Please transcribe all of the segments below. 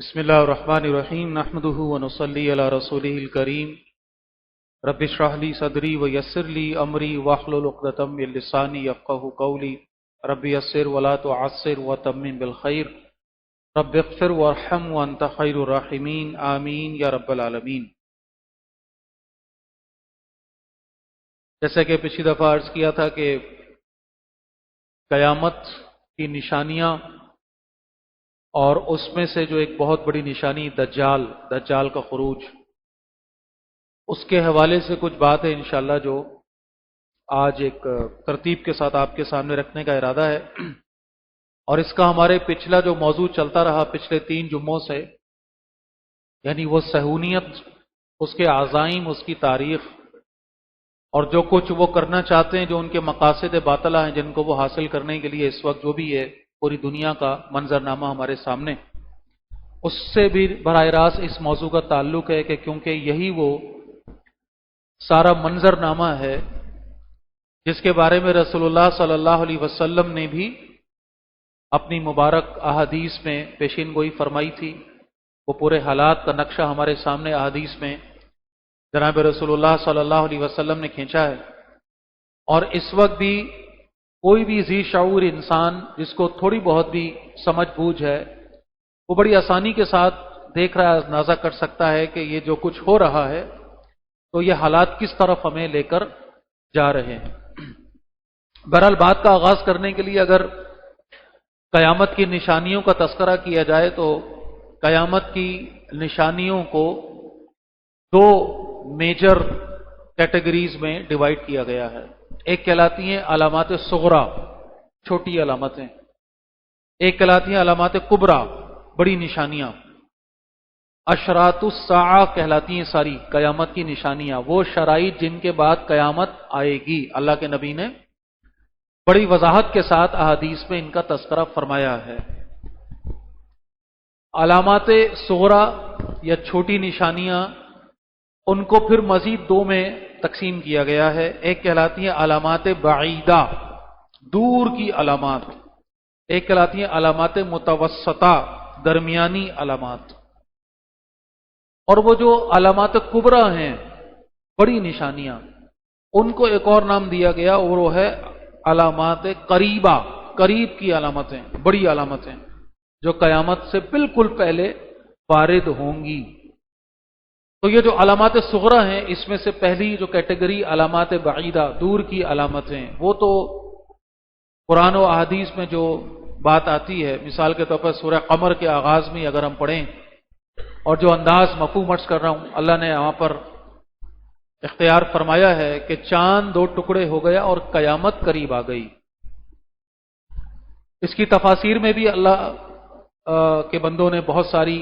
بسم اللہ الرحمن الرحیم نحمده ونصلی علی رسوله الکریم رب اشرح لی صدری ویسر لی امری واحلل عقدۃ من لسانی یفقهوا قولی رب یسر ولا تعسر وتمم بالخیر رب اغفر وارحم وانت خیر الراحمین آمین یا رب العالمین۔ جیسا کہ پچھلی دفعہ عرض کیا تھا کہ قیامت کی نشانیاں اور اس میں سے جو ایک بہت بڑی نشانی دجال کا خروج، اس کے حوالے سے کچھ بات ہے انشاءاللہ جو آج ایک ترتیب کے ساتھ آپ کے سامنے رکھنے کا ارادہ ہے۔ اور اس کا ہمارے پچھلا جو موضوع چلتا رہا پچھلے 3 جمعوں سے، یعنی وہ صہیونیت، اس کے عزائم، اس کی تاریخ اور جو کچھ وہ کرنا چاہتے ہیں، جو ان کے مقاصد باطلہ ہیں جن کو وہ حاصل کرنے کے لیے اس وقت جو بھی ہے پوری دنیا کا منظرنامہ ہمارے سامنے، اس سے بھی براہ راست اس موضوع کا تعلق ہے کہ کیونکہ یہی وہ سارا منظرنامہ ہے جس کے بارے میں رسول اللہ صلی اللہ علیہ وسلم نے بھی اپنی مبارک احادیث میں پیشین گوئی فرمائی تھی۔ وہ پورے حالات کا نقشہ ہمارے سامنے احادیث میں جناب رسول اللہ صلی اللہ علیہ وسلم نے کھینچا ہے۔ اور اس وقت بھی کوئی بھی ذی شعور انسان جس کو تھوڑی بہت بھی سمجھ بوجھ ہے، وہ بڑی آسانی کے ساتھ دیکھ رہا ہے، اندازہ کر سکتا ہے کہ یہ جو کچھ ہو رہا ہے تو یہ حالات کس طرف ہمیں لے کر جا رہے ہیں۔ بہرحال بات کا آغاز کرنے کے لیے اگر قیامت کی نشانیوں کا تذکرہ کیا جائے تو قیامت کی نشانیوں کو 2 میجر کیٹیگریز میں ڈیوائڈ کیا گیا ہے۔ ایک کہلاتی ہیں علامات صغرا، چھوٹی علامتیں، ایک کہلاتی ہیں علامات کبرا، بڑی نشانیاں۔ اشراط الساعہ کہلاتی ہیں ساری قیامت کی نشانیاں، وہ شرائط جن کے بعد قیامت آئے گی۔ اللہ کے نبی نے بڑی وضاحت کے ساتھ احادیث میں ان کا تذکرہ فرمایا ہے۔ علامات صغرا یا چھوٹی نشانیاں، ان کو پھر مزید 2 میں تقسیم کیا گیا ہے۔ ایک کہلاتی ہیں علامات بعیدہ، دور کی علامات، ایک کہلاتی ہیں علامات متوسطہ، درمیانی علامات، اور وہ جو علامات کبرا ہیں، بڑی نشانیاں، ان کو ایک اور نام دیا گیا اور وہ ہے علامات قریبہ، قریب کی علامتیں، بڑی علامتیں جو قیامت سے بالکل پہلے وارد ہوں گی۔ تو یہ جو علامات صغرا ہیں، اس میں سے پہلی جو کیٹیگری علامات بعیدہ، دور کی علامتیں، وہ تو قرآن و احادیث میں جو بات آتی ہے، مثال کے طور پر سورہ قمر کے آغاز میں اگر ہم پڑھیں، اور جو انداز مفہوم عرض کر رہا ہوں، اللہ نے وہاں پر اختیار فرمایا ہے کہ چاند 2 ٹکڑے ہو گیا اور قیامت قریب آ گئی۔ اس کی تفاسیر میں بھی اللہ کے بندوں نے بہت ساری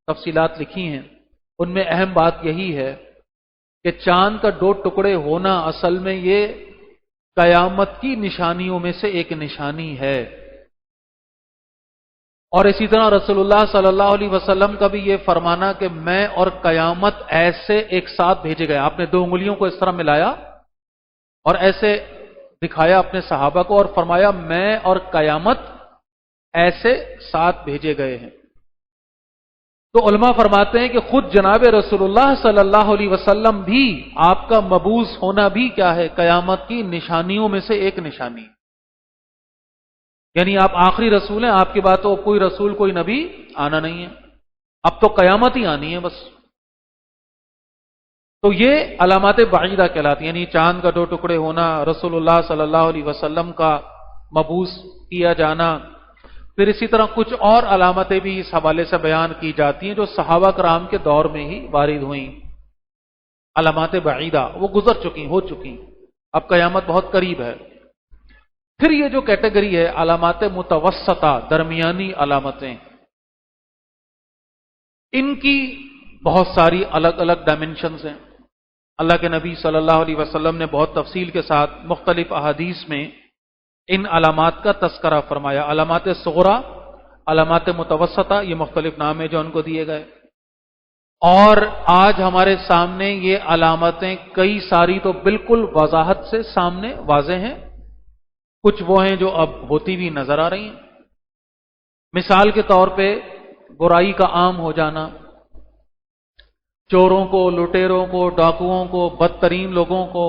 تفصیلات لکھی ہیں۔ ان میں اہم بات یہی ہے کہ چاند کا 2 ٹکڑے ہونا اصل میں یہ قیامت کی نشانیوں میں سے ایک نشانی ہے۔ اور اسی طرح رسول اللہ صلی اللہ علیہ وسلم کا بھی یہ فرمانا کہ میں اور قیامت ایسے ایک ساتھ بھیجے گئے۔ آپ نے 2 انگلیوں کو اس طرح ملایا اور ایسے دکھایا اپنے صحابہ کو اور فرمایا میں اور قیامت ایسے ساتھ بھیجے گئے ہیں۔ تو علماء فرماتے ہیں کہ خود جناب رسول اللہ صلی اللہ علیہ وسلم بھی، آپ کا مبعوث ہونا بھی کیا ہے؟ قیامت کی نشانیوں میں سے ایک نشانی۔ یعنی آپ آخری رسول ہیں، آپ کے بعد تو کوئی رسول، کوئی نبی آنا نہیں ہے، اب تو قیامت ہی آنی ہے بس۔ تو یہ علامات بعیدہ کہلاتی ہیں، یعنی چاند کا 2 ٹکڑے ہونا، رسول اللہ صلی اللہ علیہ وسلم کا مبعوث کیا جانا۔ پھر اسی طرح کچھ اور علامتیں بھی اس حوالے سے بیان کی جاتی ہیں جو صحابہ کرام کے دور میں ہی وارد ہوئیں۔ علامات بعیدہ وہ گزر چکی، ہو چکی، اب قیامت بہت قریب ہے۔ پھر یہ جو کیٹیگری ہے علامات متوسطہ، درمیانی علامتیں، ان کی بہت ساری الگ الگ ڈائمنشنز ہیں۔ اللہ کے نبی صلی اللہ علیہ وسلم نے بہت تفصیل کے ساتھ مختلف احادیث میں ان علامات کا تذکرہ فرمایا۔ علامات صغرا، علامات متوسطہ، یہ مختلف نام ہیں جو ان کو دیے گئے۔ اور آج ہمارے سامنے یہ علامتیں کئی ساری تو بالکل وضاحت سے سامنے واضح ہیں، کچھ وہ ہیں جو اب ہوتی بھی نظر آ رہی ہیں۔ مثال کے طور پہ برائی کا عام ہو جانا، چوروں کو، لٹیروں کو، ڈاکوؤں کو، بدترین لوگوں کو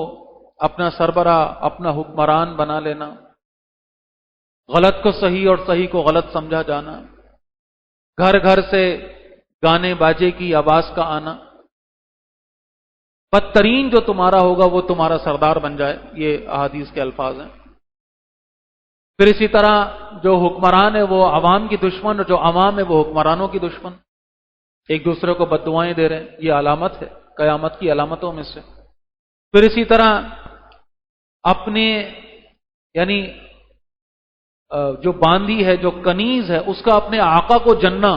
اپنا سربراہ، اپنا حکمران بنا لینا، غلط کو صحیح اور صحیح کو غلط سمجھا جانا، گھر گھر سے گانے باجے کی آواز کا آنا، بدترین جو تمہارا ہوگا وہ تمہارا سردار بن جائے، یہ احادیث کے الفاظ ہیں۔ پھر اسی طرح جو حکمران ہے وہ عوام کی دشمن، اور جو عوام ہے وہ حکمرانوں کی دشمن، ایک دوسرے کو بد دعائیں دے رہے ہیں، یہ علامت ہے قیامت کی علامتوں میں سے۔ پھر اسی طرح اپنے یعنی جو باندی ہے، جو کنیز ہے، اس کا اپنے آقا کو جننا۔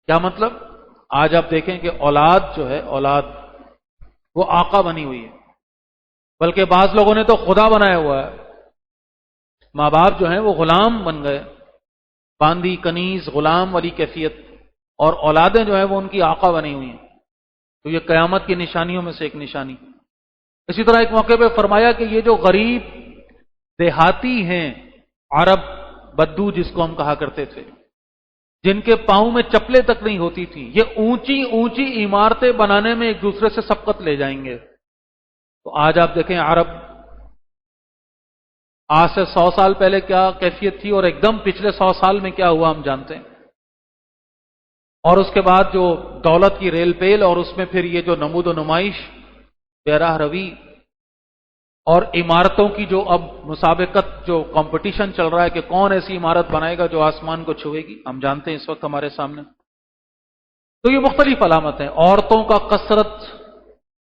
کیا مطلب؟ آج آپ دیکھیں کہ اولاد جو ہے، اولاد وہ آقا بنی ہوئی ہے، بلکہ بعض لوگوں نے تو خدا بنایا ہوا ہے۔ ماں باپ جو ہیں وہ غلام بن گئے، باندی، کنیز، غلام والی کیفیت، اور اولادیں جو ہیں وہ ان کی آقا بنی ہوئی ہیں۔ تو یہ قیامت کی نشانیوں میں سے ایک نشانی۔ اسی طرح ایک موقع پہ فرمایا کہ یہ جو غریب دیہاتی ہیں، عرب بدو جس کو ہم کہا کرتے تھے، جن کے پاؤں میں چپلیں تک نہیں ہوتی تھی، یہ اونچی اونچی عمارتیں بنانے میں ایک دوسرے سے سبقت لے جائیں گے۔ تو آج آپ دیکھیں عرب، آج سے 100 سال پہلے کیا کیفیت تھی اور ایک دم پچھلے 100 سال میں کیا ہوا ہم جانتے ہیں۔ اور اس کے بعد جو دولت کی ریل پیل، اور اس میں پھر یہ جو نمود و نمائش، بیراہ روی، اور عمارتوں کی جو اب مسابقت، جو کمپٹیشن چل رہا ہے کہ کون ایسی عمارت بنائے گا جو آسمان کو چھوئے گی، ہم جانتے ہیں اس وقت ہمارے سامنے۔ تو یہ مختلف علامت ہیں۔ عورتوں کا کثرت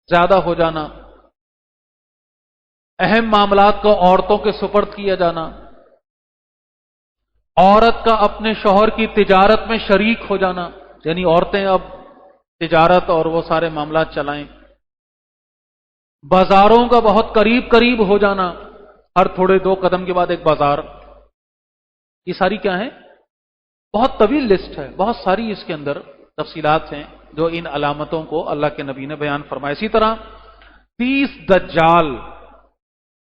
زیادہ ہو جانا، اہم معاملات کو عورتوں کے سپرد کیا جانا، عورت کا اپنے شوہر کی تجارت میں شریک ہو جانا، یعنی عورتیں اب تجارت اور وہ سارے معاملات چلائیں، بازاروں کا بہت قریب قریب ہو جانا، ہر تھوڑے 2 قدم کے بعد ایک بازار، یہ ساری کیا ہیں؟ بہت طویل لسٹ ہے، بہت ساری اس کے اندر تفصیلات ہیں جو ان علامتوں کو اللہ کے نبی نے بیان فرمایا۔ اسی طرح 30 دجال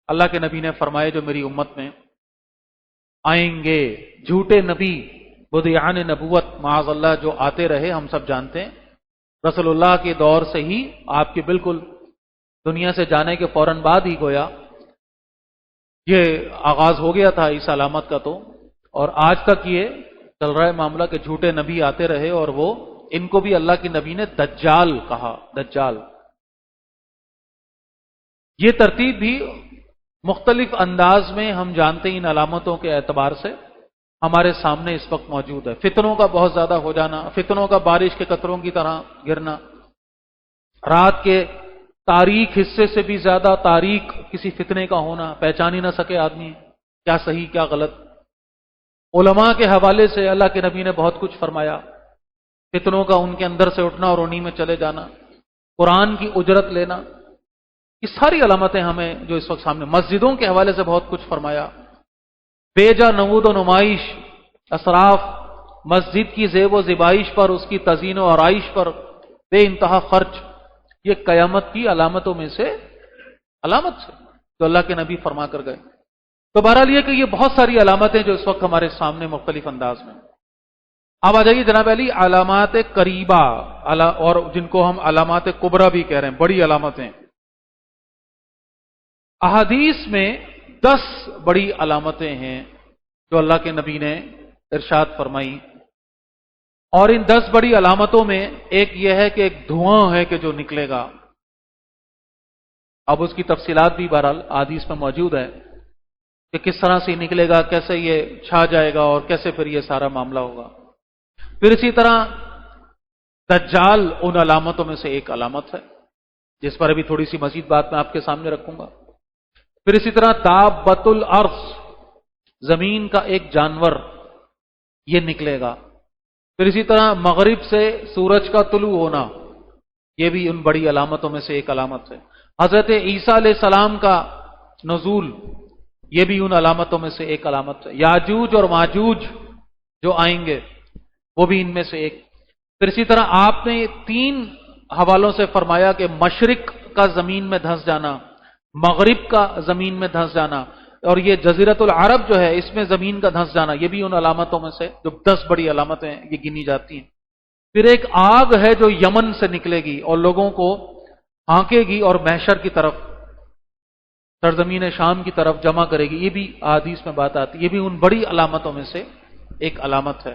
اللہ کے نبی نے فرمائے جو میری امت میں آئیں گے، جھوٹے نبی، بدعان نبوت معاذ اللہ جو آتے رہے، ہم سب جانتے ہیں۔ رسول اللہ کے دور سے ہی، آپ کے بالکل دنیا سے جانے کے فوراً بعد ہی گویا یہ آغاز ہو گیا تھا اس علامت کا، تو اور آج تک یہ چل رہا ہے معاملہ کہ جھوٹے نبی آتے رہے، اور وہ ان کو بھی اللہ کے نبی نے دجال کہا، دجال۔ یہ ترتیب بھی مختلف انداز میں ہم جانتے ہیں ان علامتوں کے اعتبار سے ہمارے سامنے اس وقت موجود ہے۔ فتنوں کا بہت زیادہ ہو جانا، فتنوں کا بارش کے قطروں کی طرح گرنا، رات کے تاریک حصے سے بھی زیادہ تاریک کسی فتنے کا ہونا، پہچان ہی نہ سکے آدمی کیا صحیح کیا غلط۔ علماء کے حوالے سے اللہ کے نبی نے بہت کچھ فرمایا، فتنوں کا ان کے اندر سے اٹھنا اور انہی میں چلے جانا، قرآن کی اجرت لینا، یہ ساری علامتیں ہمیں جو اس وقت سامنے، مسجدوں کے حوالے سے بہت کچھ فرمایا، بیجا نمود و نمائش، اسراف، مسجد کی زیب و زیبائش پر، اس کی تزئین و آرائش پر بے انتہا خرچ، یہ قیامت کی علامتوں میں سے علامت سے جو اللہ کے نبی فرما کر گئے۔ تو بہرحال یہ کہ یہ بہت ساری علامتیں جو اس وقت ہمارے سامنے مختلف انداز میں۔ اب آ جائیے جناب علی علامات قریبہ، اور جن کو ہم علامات کبریٰ بھی کہہ رہے ہیں، بڑی علامتیں۔ احادیث میں 10 بڑی علامتیں ہیں جو اللہ کے نبی نے ارشاد فرمائی، اور ان 10 بڑی علامتوں میں ایک یہ ہے کہ ایک دھواں ہے کہ جو نکلے گا۔ اب اس کی تفصیلات بھی بہرحال احادیث میں موجود ہے کہ کس طرح سے نکلے گا، کیسے یہ چھا جائے گا، اور کیسے پھر یہ سارا معاملہ ہوگا۔ پھر اسی طرح دجال ان علامتوں میں سے ایک علامت ہے جس پر ابھی تھوڑی سی مزید بات میں آپ کے سامنے رکھوں گا۔ پھر اسی طرح دابۃ الارض، زمین کا ایک جانور، یہ نکلے گا۔ پھر اسی طرح مغرب سے سورج کا طلوع ہونا، یہ بھی ان بڑی علامتوں میں سے ایک علامت ہے۔ حضرت عیسیٰ علیہ السلام کا نزول، یہ بھی ان علامتوں میں سے ایک علامت ہے۔ یاجوج اور ماجوج جو آئیں گے، وہ بھی ان میں سے ایک۔ پھر اسی طرح آپ نے 3 حوالوں سے فرمایا کہ مشرق کا زمین میں دھنس جانا، مغرب کا زمین میں دھنس جانا، اور یہ جزیرت العرب جو ہے اس میں زمین کا دھنس جانا، یہ بھی ان علامتوں میں سے جو 10 بڑی علامتیں یہ گنی جاتی ہیں۔ پھر ایک آگ ہے جو یمن سے نکلے گی اور لوگوں کو ہانکے گی اور محشر کی طرف، سرزمین شام کی طرف جمع کرے گی، یہ بھی احادیث میں بات آتی ہے، یہ بھی ان بڑی علامتوں میں سے ایک علامت ہے۔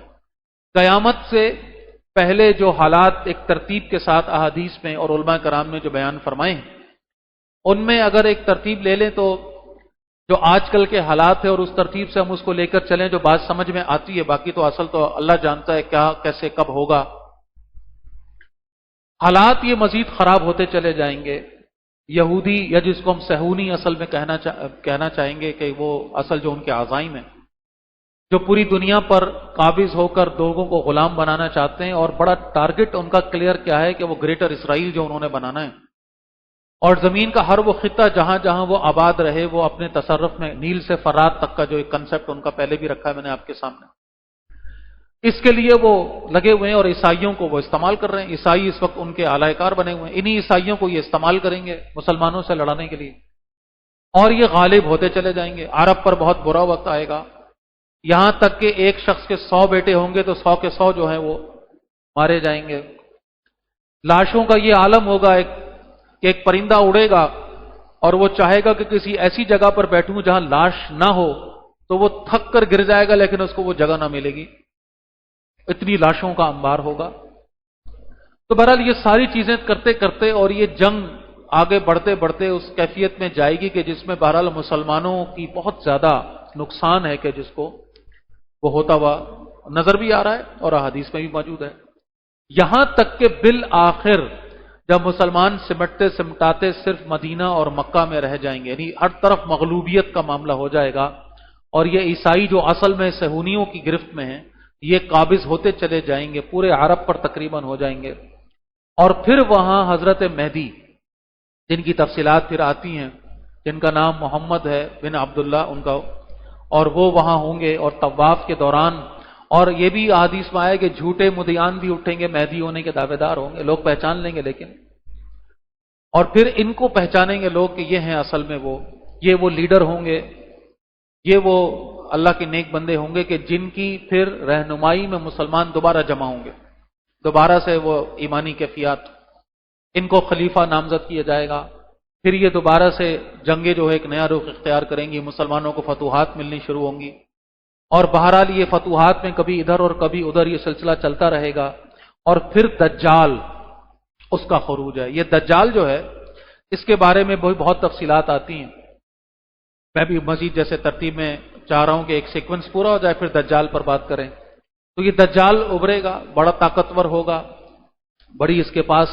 قیامت سے پہلے جو حالات ایک ترتیب کے ساتھ احادیث میں اور علماء کرام نے جو بیان فرمائے ہیں، ان میں اگر ایک ترتیب لے لیں تو جو آج کل کے حالات ہے اور اس ترتیب سے ہم اس کو لے کر چلیں جو بات سمجھ میں آتی ہے، باقی تو اصل تو اللہ جانتا ہے کیا کیسے کب ہوگا۔ حالات یہ مزید خراب ہوتے چلے جائیں گے۔ یہودی یا جس کو ہم صہیونی اصل میں کہنا چاہیں گے کہ وہ اصل جو ان کے عزائم ہیں، جو پوری دنیا پر قابض ہو کر لوگوں کو غلام بنانا چاہتے ہیں، اور بڑا ٹارگٹ ان کا کلیئر کیا ہے کہ وہ گریٹر اسرائیل جو انہوں نے بنانا ہے، اور زمین کا ہر وہ خطہ جہاں جہاں وہ آباد رہے وہ اپنے تصرف میں، نیل سے فرات تک کا جو ایک کنسپٹ ان کا پہلے بھی رکھا ہے میں نے آپ کے سامنے، اس کے لیے وہ لگے ہوئے ہیں اور عیسائیوں کو وہ استعمال کر رہے ہیں۔ عیسائی اس وقت ان کے اعلی کار بنے ہوئے ہیں، انہی عیسائیوں کو یہ استعمال کریں گے مسلمانوں سے لڑانے کے لیے، اور یہ غالب ہوتے چلے جائیں گے۔ عرب پر بہت برا وقت آئے گا، یہاں تک کہ ایک شخص کے 100 بیٹے ہوں گے تو 100 کے 100 جو ہیں وہ مارے جائیں گے۔ لاشوں کا یہ عالم ہوگا کہ ایک پرندہ اڑے گا اور وہ چاہے گا کہ کسی ایسی جگہ پر بیٹھوں جہاں لاش نہ ہو، تو وہ تھک کر گر جائے گا لیکن اس کو وہ جگہ نہ ملے گی، اتنی لاشوں کا انبار ہوگا۔ تو بہرحال یہ ساری چیزیں کرتے کرتے اور یہ جنگ آگے بڑھتے بڑھتے اس کیفیت میں جائے گی کہ جس میں بہرحال مسلمانوں کی بہت زیادہ نقصان ہے، کہ جس کو وہ ہوتا ہوا نظر بھی آ رہا ہے اور احادیث میں بھی موجود ہے۔ یہاں تک کہ بالآخر جب مسلمان سمٹتے سمٹاتے صرف مدینہ اور مکہ میں رہ جائیں گے، یعنی ہر طرف مغلوبیت کا معاملہ ہو جائے گا، اور یہ عیسائی جو اصل میں صہیونیوں کی گرفت میں ہیں یہ قابض ہوتے چلے جائیں گے، پورے عرب پر تقریباً ہو جائیں گے، اور پھر وہاں حضرت مہدی جن کی تفصیلات پھر آتی ہیں، جن کا نام محمد ہے بن عبداللہ ان کا، اور وہ وہاں ہوں گے، اور طواف کے دوران، اور یہ بھی احادیث میں آئے کہ جھوٹے مدعیان بھی اٹھیں گے، مہدی ہونے کے دعوے دار ہوں گے، لوگ پہچان لیں گے لیکن، اور پھر ان کو پہچانیں گے لوگ کہ یہ ہیں اصل میں وہ لیڈر ہوں گے، یہ وہ اللہ کے نیک بندے ہوں گے کہ جن کی پھر رہنمائی میں مسلمان دوبارہ جمع ہوں گے، دوبارہ سے وہ ایمانی کیفیات، ان کو خلیفہ نامزد کیا جائے گا، پھر یہ دوبارہ سے جنگیں جو ہے ایک نیا رخ اختیار کریں گی، مسلمانوں کو فتوحات ملنی شروع ہوں گی، اور بہرحال یہ فتوحات میں کبھی ادھر اور کبھی ادھر یہ سلسلہ چلتا رہے گا، اور پھر دجال اس کا خروج ہے۔ یہ دجال جو ہے اس کے بارے میں بہت تفصیلات آتی ہیں، میں بھی مزید جیسے ترتیب میں چاہ رہا ہوں کہ ایک سیکوینس پورا ہو جائے پھر دجال پر بات کریں۔ تو یہ دجال ابھرے گا، بڑا طاقتور ہوگا، بڑی اس کے پاس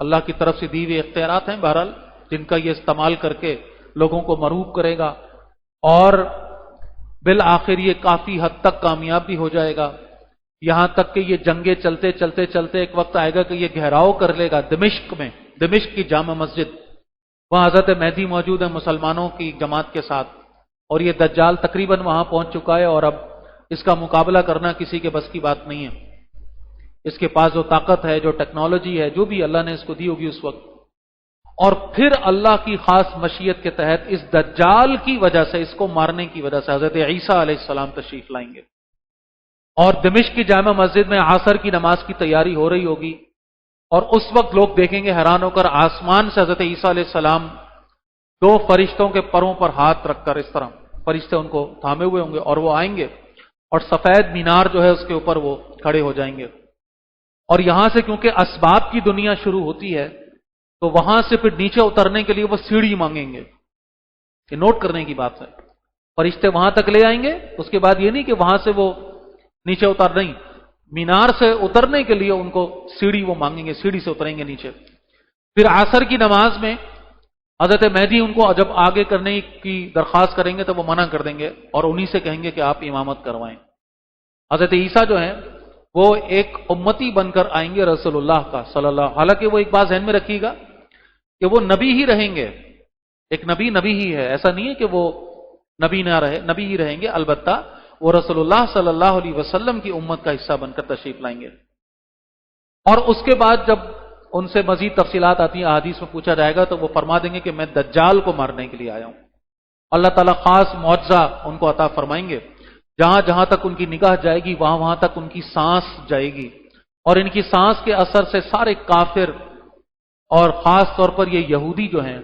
اللہ کی طرف سے دی ہوئی اختیارات ہیں بہرحال، جن کا یہ استعمال کر کے لوگوں کو مرعوب کرے گا، اور بالآخر یہ کافی حد تک کامیاب بھی ہو جائے گا، یہاں تک کہ یہ جنگیں چلتے چلتے چلتے ایک وقت آئے گا کہ یہ گھیراؤ کر لے گا دمشق میں، دمشق کی جامع مسجد، وہاں حضرت مہدی موجود ہے مسلمانوں کی جماعت کے ساتھ، اور یہ دجال تقریباً وہاں پہنچ چکا ہے، اور اب اس کا مقابلہ کرنا کسی کے بس کی بات نہیں ہے، اس کے پاس جو طاقت ہے، جو ٹیکنالوجی ہے، جو بھی اللہ نے اس کو دی ہوگی اس وقت، اور پھر اللہ کی خاص مشیت کے تحت اس دجال کی وجہ سے، اس کو مارنے کی وجہ سے حضرت عیسیٰ علیہ السلام تشریف لائیں گے، اور دمشق کی جامع مسجد میں عصر کی نماز کی تیاری ہو رہی ہوگی، اور اس وقت لوگ دیکھیں گے حیران ہو کر آسمان سے حضرت عیسیٰ علیہ السلام 2 فرشتوں کے پروں پر ہاتھ رکھ کر، اس طرح فرشتے ان کو تھامے ہوئے ہوں گے، اور وہ آئیں گے اور سفید مینار جو ہے اس کے اوپر وہ کھڑے ہو جائیں گے، اور یہاں سے کیونکہ اسباب کی دنیا شروع ہوتی ہے تو وہاں سے پھر نیچے اترنے کے لیے وہ سیڑھی مانگیں گے، یہ نوٹ کرنے کی بات ہے، فرشتے وہاں تک لے آئیں گے، اس کے بعد یہ نہیں کہ وہاں سے وہ نیچے اتر نہیں، مینار سے اترنے کے لیے ان کو سیڑھی وہ مانگیں گے، سیڑھی سے اتریں گے نیچے، پھر عصر کی نماز میں حضرت مہدی ان کو جب آگے کرنے کی درخواست کریں گے تو وہ منع کر دیں گے، اور انہی سے کہیں گے کہ آپ امامت کروائیں۔ حضرت عیسیٰ جو ہیں وہ ایک امتی بن کر آئیں گے رسول اللہ کا صلی اللہ، حالانکہ وہ ایک بات ذہن میں رکھیے گا کہ وہ نبی ہی رہیں گے، ایک نبی ہی ہے، ایسا نہیں ہے کہ وہ نبی نہ رہے، نبی ہی رہیں گے، البتہ وہ رسول اللہ صلی اللہ علیہ وسلم کی امت کا حصہ بن کر تشریف لائیں گے، اور اس کے بعد جب ان سے مزید تفصیلات آتی ہیں، احادیث میں پوچھا جائے گا تو وہ فرما دیں گے کہ میں دجال کو مارنے کے لیے آیا ہوں، اللہ تعالیٰ خاص معجزہ ان کو عطا فرمائیں گے، جہاں جہاں تک ان کی نگاہ جائے گی وہاں وہاں تک ان کی سانس جائے گی، اور ان کی سانس کے اثر سے سارے کافر اور خاص طور پر یہ یہودی جو ہیں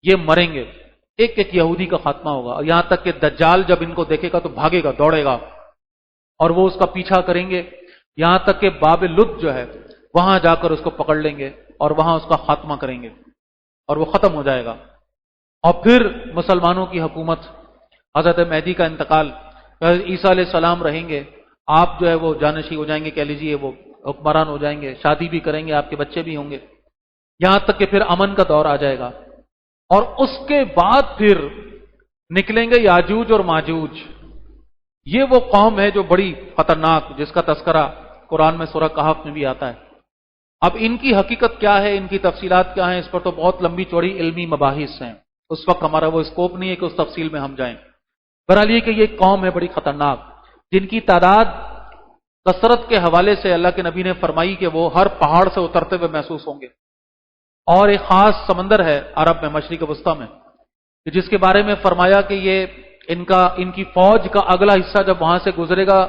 یہ مریں گے، ایک ایک یہودی کا خاتمہ ہوگا، اور یہاں تک کہ دجال جب ان کو دیکھے گا تو بھاگے گا، دوڑے گا، اور وہ اس کا پیچھا کریں گے، یہاں تک کہ باب لد جو ہے وہاں جا کر اس کو پکڑ لیں گے اور وہاں اس کا خاتمہ کریں گے اور وہ ختم ہو جائے گا۔ اور پھر مسلمانوں کی حکومت، حضرت مہدی کا انتقال، عیسیٰ علیہ السلام رہیں گے، آپ جو ہے وہ جانشین ہو جائیں گے، کہہ لیجیے وہ حکمران ہو جائیں گے، شادی بھی کریں گے، آپ کے بچے بھی ہوں گے، یہاں تک کہ پھر امن کا دور آ جائے گا، اور اس کے بعد پھر نکلیں گے یاجوج اور ماجوج۔ یہ وہ قوم ہے جو بڑی خطرناک، جس کا تذکرہ قرآن میں سورہ کہف میں بھی آتا ہے۔ اب ان کی حقیقت کیا ہے، ان کی تفصیلات کیا ہیں، اس پر تو بہت لمبی چوڑی علمی مباحث ہیں، اس وقت ہمارا وہ اسکوپ نہیں ہے کہ اس تفصیل میں ہم جائیں۔ بہرحال یہ کہ یہ قوم ہے بڑی خطرناک، جن کی تعداد کثرت کے حوالے سے اللہ کے نبی نے فرمائی کہ وہ ہر پہاڑ سے اترتے ہوئے محسوس ہوں گے، اور ایک خاص سمندر ہے عرب میں، مشرق وسطیٰ میں، کہ جس کے بارے میں فرمایا کہ یہ ان کی فوج کا اگلا حصہ جب وہاں سے گزرے گا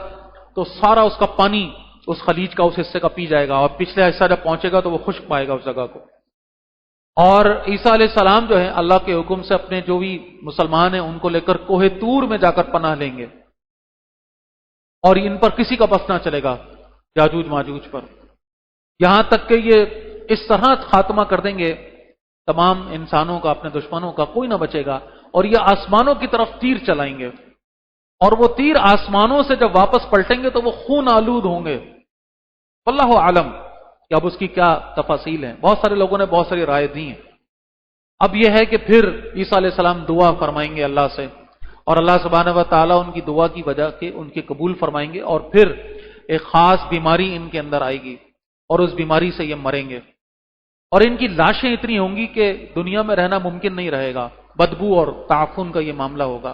تو سارا اس کا پانی اس خلیج کا اس حصے کا پی جائے گا، اور پچھلا حصہ جب پہنچے گا تو وہ خشک پائے گا اس جگہ کو۔ اور عیسیٰ علیہ السلام جو ہے اللہ کے حکم سے اپنے جو بھی مسلمان ہیں ان کو لے کر کوہ طور میں جا کر پناہ لیں گے، اور ان پر کسی کا بس نہ چلے گا، یاجوج ماجوج پر، یہاں تک کہ یہ اس طرح خاتمہ کر دیں گے تمام انسانوں کا، اپنے دشمنوں کا، کوئی نہ بچے گا، اور یہ آسمانوں کی طرف تیر چلائیں گے، اور وہ تیر آسمانوں سے جب واپس پلٹیں گے تو وہ خون آلود ہوں گے۔ واللہ عالم کہ اب اس کی کیا تفاصیل ہیں، بہت سارے لوگوں نے بہت ساری رائے دی ہیں۔ اب یہ ہے کہ پھر عیسیٰ علیہ السلام دعا فرمائیں گے اللہ سے، اور اللہ سبحانہ و تعالیٰ ان کی دعا کی وجہ کے ان کے قبول فرمائیں گے، اور پھر ایک خاص بیماری ان کے اندر آئے گی، اور اس بیماری سے یہ مریں گے، اور ان کی لاشیں اتنی ہوں گی کہ دنیا میں رہنا ممکن نہیں رہے گا، بدبو اور تعفن کا یہ معاملہ ہوگا۔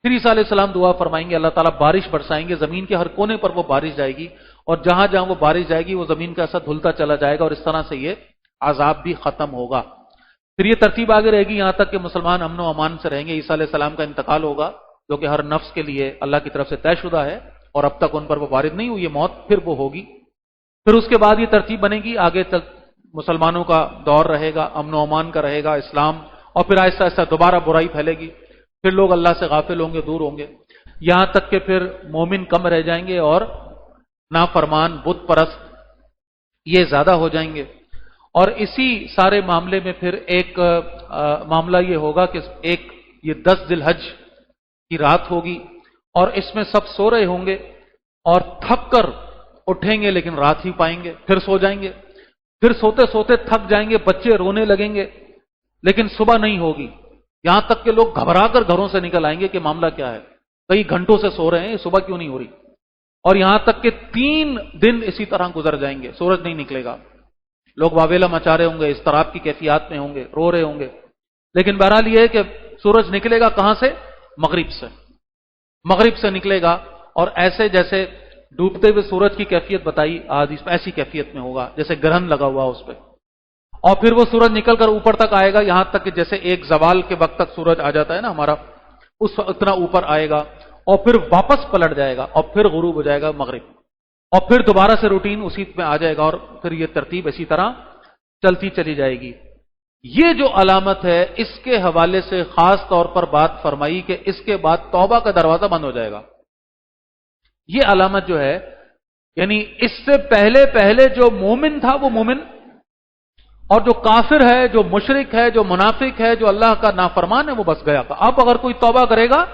پھر عیسیٰ علیہ السلام دعا فرمائیں گے، اللہ تعالیٰ بارش برسائیں گے، زمین کے ہر کونے پر وہ بارش جائے گی، اور جہاں جہاں وہ بارش جائے گی وہ زمین کا ایسا دھلتا چلا جائے گا، اور اس طرح سے یہ عذاب بھی ختم ہوگا۔ پھر یہ ترتیب آگے رہے گی یہاں تک کہ مسلمان امن و امان سے رہیں گے، عیسیٰ علیہ السلام کا انتقال ہوگا جو کہ ہر نفس کے لیے اللہ کی طرف سے طے شدہ ہے، اور اب تک ان پر وہ وارد نہیں ہوئی یہ موت، پھر وہ ہوگی۔ پھر اس کے بعد یہ ترتیب بنے گی، آگے تک مسلمانوں کا دور رہے گا، امن و امان کا رہے گا، اسلام، اور پھر آہستہ آہستہ دوبارہ برائی پھیلے گی، پھر لوگ اللہ سے غافل ہوں گے، دور ہوں گے، یہاں تک کہ پھر مومن کم رہ جائیں گے اور نافرمان بت پرست یہ زیادہ ہو جائیں گے۔ اور اسی سارے معاملے میں پھر ایک معاملہ یہ ہوگا کہ یہ 10 ذی الحج کی رات ہوگی، اور اس میں سب سو رہے ہوں گے اور تھک کر اٹھیں گے لیکن رات ہی پائیں گے، پھر سو جائیں گے، پھر سوتے سوتے تھک جائیں گے، بچے رونے لگیں گے لیکن صبح نہیں ہوگی، یہاں تک کہ لوگ گھبرا کر گھروں سے نکل آئیں گے کہ معاملہ کیا ہے، کئی گھنٹوں سے سو رہے ہیں، صبح کیوں نہیں ہو رہی، اور یہاں تک کہ 3 دن اسی طرح گزر جائیں گے، سورج نہیں نکلے گا، لوگ واویلا مچا رہے ہوں گے، اضطراب کی کیفیات میں ہوں گے، رو رہے ہوں گے، لیکن بہرحال یہ ہے کہ سورج نکلے گا کہاں سے؟ مغرب سے نکلے گا، اور ایسے جیسے ڈوبتے ہوئے سورج کی کیفیت بتائی حدیث میں، ایسی کیفیت میں ہوگا جیسے گرہن لگا ہوا اس پہ، اور پھر وہ سورج نکل کر اوپر تک آئے گا، یہاں تک کہ جیسے ایک زوال کے وقت تک سورج آ جاتا ہے نا ہمارا، اس اتنا اوپر آئے گا، اور پھر واپس پلٹ جائے گا، اور پھر غروب ہو جائے گا مغرب، اور پھر دوبارہ سے روٹین اسی میں آ جائے گا، اور پھر یہ ترتیب اسی طرح چلتی چلی جائے گی۔ یہ جو علامت ہے اس کے حوالے سے خاص طور پر بات فرمائی کہ اس کے بعد توبہ کا دروازہ بند ہو جائے گا۔ یہ علامت جو ہے یعنی اس سے پہلے جو مومن تھا وہ مومن، اور جو کافر ہے، جو مشرک ہے، جو منافق ہے، جو اللہ کا نافرمان ہے وہ بس گیا تھا۔ اب اگر کوئی توبہ کرے گا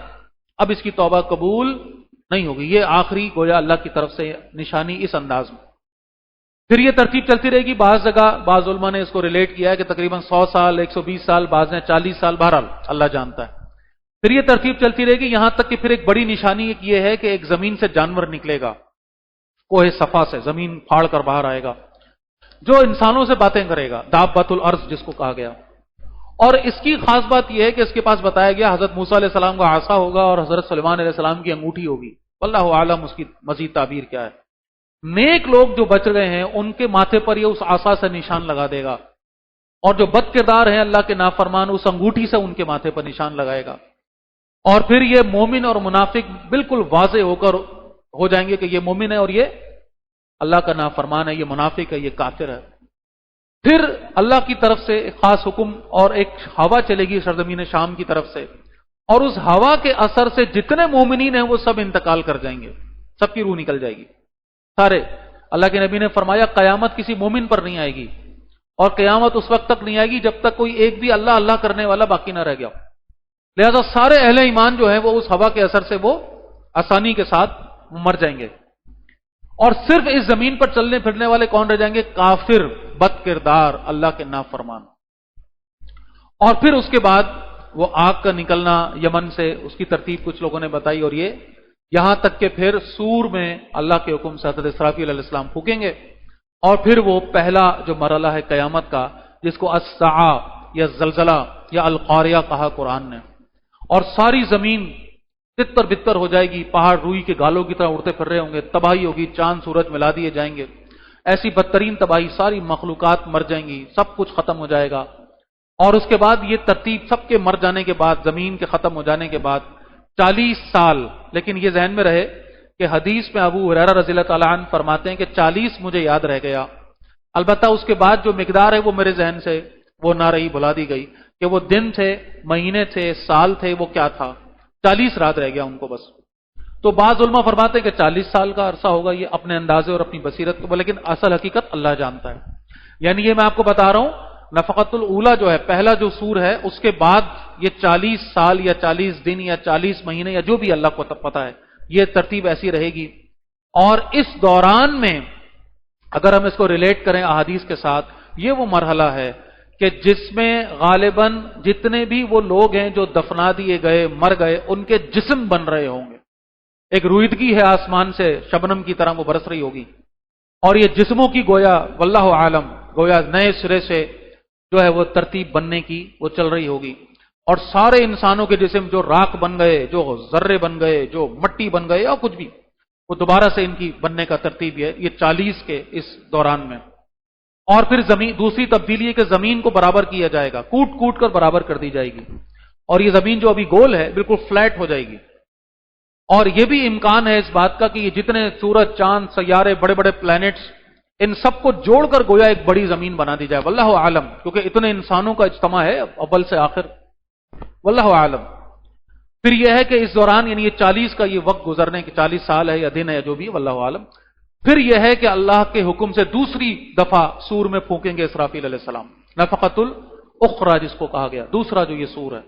اب اس کی توبہ قبول نہیں ہوگی، یہ آخری گویا اللہ کی طرف سے نشانی اس انداز میں۔ پھر یہ ترتیب چلتی رہے گی، بعض جگہ بعض علماء نے اس کو ریلیٹ کیا ہے کہ تقریباً 100 سال، 120 سال، بعض نے 40 سال، بہرحال اللہ جانتا ہے۔ پھر یہ ترتیب چلتی رہے گی یہاں تک کہ پھر ایک بڑی نشانی یہ ہے کہ ایک زمین سے جانور نکلے گا، کوہ صفا سے زمین پھاڑ کر باہر آئے گا، جو انسانوں سے باتیں کرے گا، دابۃ الارض جس کو کہا گیا۔ اور اس کی خاص بات یہ ہے کہ اس کے پاس بتایا گیا حضرت موسیٰ علیہ السلام کا عصا ہوگا اور حضرت سلیمان علیہ السلام کی انگوٹھی ہوگی، واللہ عالم اس کی مزید تعبیر کیا ہے۔ نیک لوگ جو بچ گئے ہیں ان کے ماتھے پر یہ اس عصا سے نشان لگا دے گا، اور جو بد کردار ہیں اللہ کے نافرمان اس انگوٹھی سے ان کے ماتھے پر نشان لگائے گا۔ اور پھر یہ مومن اور منافق بالکل واضح ہو جائیں گے کہ یہ مومن ہے اور یہ اللہ کا نافرمان ہے، یہ منافق ہے، یہ کافر ہے۔ پھر اللہ کی طرف سے ایک خاص حکم اور ایک ہوا چلے گی سرزمین شام کی طرف سے، اور اس ہوا کے اثر سے جتنے مومنین ہیں وہ سب انتقال کر جائیں گے، سب کی روح نکل جائے گی سارے۔ اللہ کے نبی نے فرمایا قیامت کسی مومن پر نہیں آئے گی، اور قیامت اس وقت تک نہیں آئے گی جب تک کوئی ایک بھی اللہ اللہ کرنے والا باقی نہ رہ گیا۔ لہذا سارے اہل ایمان جو ہیں وہ اس ہوا کے اثر سے وہ آسانی کے ساتھ مر جائیں گے، اور صرف اس زمین پر چلنے پھرنے والے کون رہ جائیں گے؟ کافر، بد کردار، اللہ کے نافرمان۔ اور پھر اس کے بعد وہ آگ کا نکلنا یمن سے، اس کی ترتیب کچھ لوگوں نے بتائی، اور یہ یہاں تک کہ پھر سور میں اللہ کے حکم سے حضرت اسرافیل علیہ السلام پھونکیں گے، اور پھر وہ پہلا جو مرحلہ ہے قیامت کا، جس کو الساعہ یا زلزلہ یا القاریہ کہا قرآن نے، اور ساری زمین تتر بتر ہو جائے گی، پہاڑ روئی کے گالوں کی طرح اڑتے پھر رہے ہوں گے، تباہی ہوگی، چاند سورج ملا دیے جائیں گے، ایسی بدترین تباہی، ساری مخلوقات مر جائیں گی، سب کچھ ختم ہو جائے گا۔ اور اس کے بعد یہ ترتیب سب کے مر جانے کے بعد، زمین کے ختم ہو جانے کے بعد 40 سال، لیکن یہ ذہن میں رہے کہ حدیث میں ابو ہریرہ رضی اللہ تعالیٰ عنہ فرماتے ہیں کہ 40 مجھے یاد رہ گیا، البتہ اس کے بعد جو مقدار ہے وہ میرے ذہن سے وہ نہ رہی، بھلا دی گئی کہ وہ دن تھے، مہینے تھے، سال تھے، وہ کیا تھا، 40 رات رہ گیا ان کو بس۔ تو بعض علماء فرماتے ہیں کہ 40 سال کا عرصہ ہوگا، یہ اپنے اندازے اور اپنی بصیرت کو، لیکن اصل حقیقت اللہ جانتا ہے۔ یعنی یہ میں آپ کو بتا رہا ہوں، نفقۃ الاولیٰ جو ہے، پہلا جو سور ہے، اس کے بعد یہ 40 سال یا 40 دن یا 40 مہینے یا جو بھی اللہ کو پتا ہے، یہ ترتیب ایسی رہے گی۔ اور اس دوران میں اگر ہم اس کو ریلیٹ کریں احادیث کے ساتھ، یہ وہ مرحلہ ہے کہ جس میں غالباً جتنے بھی وہ لوگ ہیں جو دفنا دیے گئے، مر گئے، ان کے جسم بن رہے ہوں گے، ایک رویدگی ہے آسمان سے شبنم کی طرح وہ برس رہی ہوگی، اور یہ جسموں کی گویا واللہ عالم، گویا نئے سرے سے جو ہے وہ ترتیب بننے کی وہ چل رہی ہوگی، اور سارے انسانوں کے جسم جو راکھ بن گئے، جو ذرے بن گئے، جو مٹی بن گئے یا کچھ بھی، وہ دوبارہ سے ان کی بننے کا ترتیب ہے یہ 40 کے اس دوران میں۔ اور پھر زمین، دوسری تبدیلی ہے کہ زمین کو برابر کیا جائے گا، کوٹ کوٹ کر برابر کر دی جائے گی، اور یہ زمین جو ابھی گول ہے بالکل فلیٹ ہو جائے گی، اور یہ بھی امکان ہے اس بات کا کہ یہ جتنے سورج، چاند، سیارے، بڑے بڑے پلانٹس، ان سب کو جوڑ کر گویا ایک بڑی زمین بنا دی جائے، واللہ عالم، کیونکہ اتنے انسانوں کا اجتماع ہے اول سے آخر، واللہ عالم۔ پھر یہ ہے کہ اس دوران یعنی یہ 40 کا یہ وقت گزرنے کے 40 سال ہے یا دن ہے یا جو بھی، واللہ عالم۔ پھر یہ ہے کہ اللہ کے حکم سے دوسری دفعہ سور میں پھونکیں گے اسرافیل علیہ السلام، نفقۃ الاخری جس کو کہا گیا، دوسرا جو یہ سور ہے،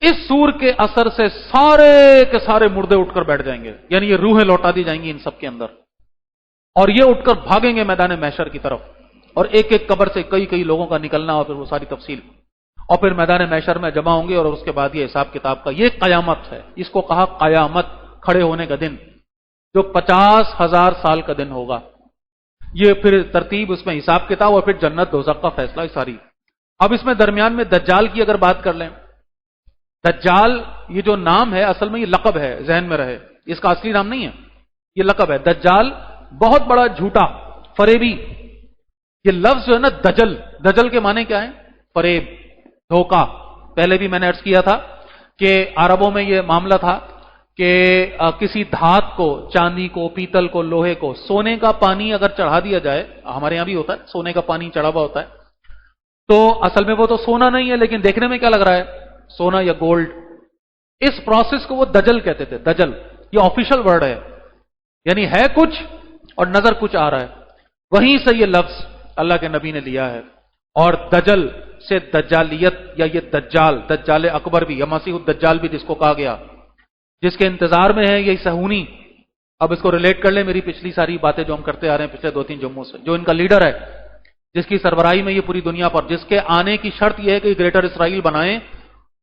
اس سور کے اثر سے سارے کے سارے مردے اٹھ کر بیٹھ جائیں گے، یعنی یہ روحیں لوٹا دی جائیں گی ان سب کے اندر، اور یہ اٹھ کر بھاگیں گے میدان محشر کی طرف، اور ایک ایک قبر سے کئی کئی لوگوں کا نکلنا، اور پھر وہ ساری تفصیل، اور پھر میدان محشر میں جمع ہوں گے، اور اس کے بعد یہ حساب کتاب کا، یہ قیامت ہے، اس کو کہا قیامت، کھڑے ہونے کا دن، جو 50,000 سال کا دن ہوگا۔ یہ پھر ترتیب اس میں حساب کتاب، اور پھر جنت دوزخ کا فیصلہ ساری۔ اب اس میں درمیان میں دجال کی اگر بات کر لیں، دجال یہ جو نام ہے اصل میں یہ لقب ہے، ذہن میں رہے، اس کا اصلی نام نہیں ہے، یہ لقب ہے۔ دجال بہت بڑا جھوٹا، فریبی، یہ لفظ جو ہے نا دجل، دجل کے معنی کیا ہے؟ فریب، دھوکہ۔ پہلے بھی میں نے عرض کیا تھا کہ عربوں میں یہ معاملہ تھا کہ کسی دھات کو، چاندی کو، پیتل کو، لوہے کو، سونے کا پانی اگر چڑھا دیا جائے، ہمارے یہاں بھی ہوتا ہے سونے کا پانی چڑھا ہوا ہوتا ہے، تو اصل میں وہ تو سونا نہیں ہے لیکن دیکھنے میں کیا لگ رہا ہے؟ سونا یا گولڈ۔ اس پروسیس کو وہ دجل کہتے تھے، دجل، یہ آفیشل ورڈ ہے، یعنی ہے کچھ اور نظر کچھ آ رہا ہے، وہیں سے یہ لفظ اللہ کے نبی نے لیا ہے۔ اور دجل سے دجالیت یا یہ دجال، دجال اکبر بھی یا مسیح الدجال بھی جس کو کہا گیا، جس کے انتظار میں ہے یہ صہیونی۔ اب اس کو ریلیٹ کر لیں میری پچھلی ساری باتیں جو ہم کرتے آ رہے ہیں پچھلے 2-3 جمعوں سے، جو ان کا لیڈر ہے، جس کی سربراہی میں یہ پوری دنیا پر، جس کے آنے کی شرط یہ ہے کہ گریٹر اسرائیل بنائیں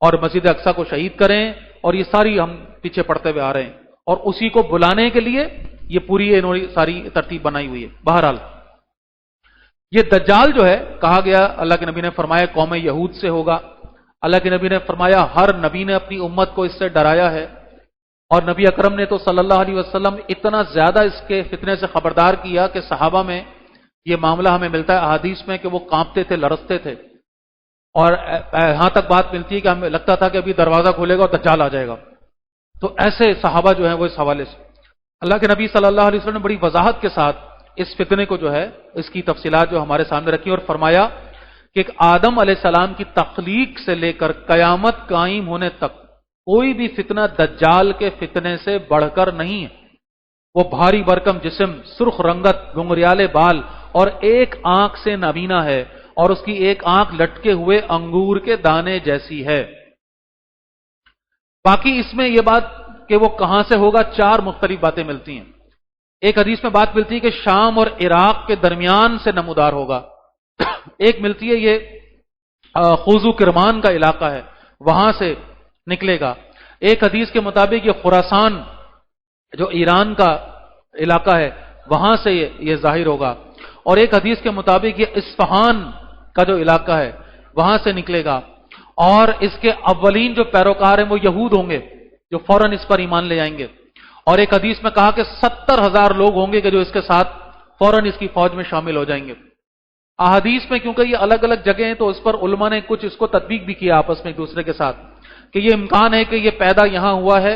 اور مسجد اقصی کو شہید کریں، اور یہ ساری ہم پیچھے پڑتے ہوئے آ رہے ہیں، اور اسی کو بلانے کے لیے یہ پوری انہوں نے ساری ترتیب بنائی ہوئی ہے۔ بہرحال یہ دجال جو ہے کہا گیا، اللہ کے نبی نے فرمایا قوم یہود سے ہوگا، اللہ کے نبی نے فرمایا ہر نبی نے اپنی امت کو اس سے ڈرایا ہے، اور نبی اکرم نے تو صلی اللہ علیہ وسلم اتنا زیادہ اس کے فتنے سے خبردار کیا کہ صحابہ میں یہ معاملہ ہمیں ملتا ہے احادیث میں کہ وہ کانپتے تھے، لرزتے تھے، اور یہاں تک بات ملتی ہے کہ ہمیں لگتا تھا کہ ابھی دروازہ کھولے گا اور دجال آ جائے گا. تو ایسے صحابہ جو ہیں وہ اس حوالے سے اللہ کے نبی صلی اللہ علیہ وسلم نے بڑی وضاحت کے ساتھ اس فتنے کو جو ہے اس کی تفصیلات جو ہمارے سامنے رکھی اور فرمایا کہ ایک آدم علیہ السلام کی تخلیق سے لے کر قیامت قائم ہونے تک کوئی بھی فتنہ دجال کے فتنے سے بڑھ کر نہیں ہے. وہ بھاری برکم جسم، سرخ رنگت، گنگریالے بال اور ایک آنکھ سے نابینا ہے اور اس کی ایک آنکھ لٹکے ہوئے انگور کے دانے جیسی ہے. باقی اس میں یہ بات کہ وہ کہاں سے ہوگا، چار مختلف باتیں ملتی ہیں. ایک حدیث میں بات ملتی ہے کہ شام اور عراق کے درمیان سے نمودار ہوگا. ایک ملتی ہے یہ خوزو کرمان کا علاقہ ہے، وہاں سے نکلے گا. ایک حدیث کے مطابق یہ خراسان جو ایران کا علاقہ ہے وہاں سے یہ ظاہر ہوگا. اور ایک حدیث کے مطابق یہ اصفہان کا جو علاقہ ہے وہاں سے نکلے گا. اور اس کے اولین جو پیروکار ہیں وہ یہود ہوں گے جو فوراً اس پر ایمان لے آئیں گے. اور ایک حدیث میں کہا کہ 70,000 لوگ ہوں گے کہ جو اس کے ساتھ فوراً اس کی فوج میں شامل ہو جائیں گے. احادیث میں کیونکہ یہ الگ الگ جگہ ہیں تو اس پر علماء نے کچھ اس کو تطبیق بھی کیا آپس میں ایک دوسرے کے ساتھ کہ یہ امکان ہے کہ یہ پیدا یہاں ہوا ہے،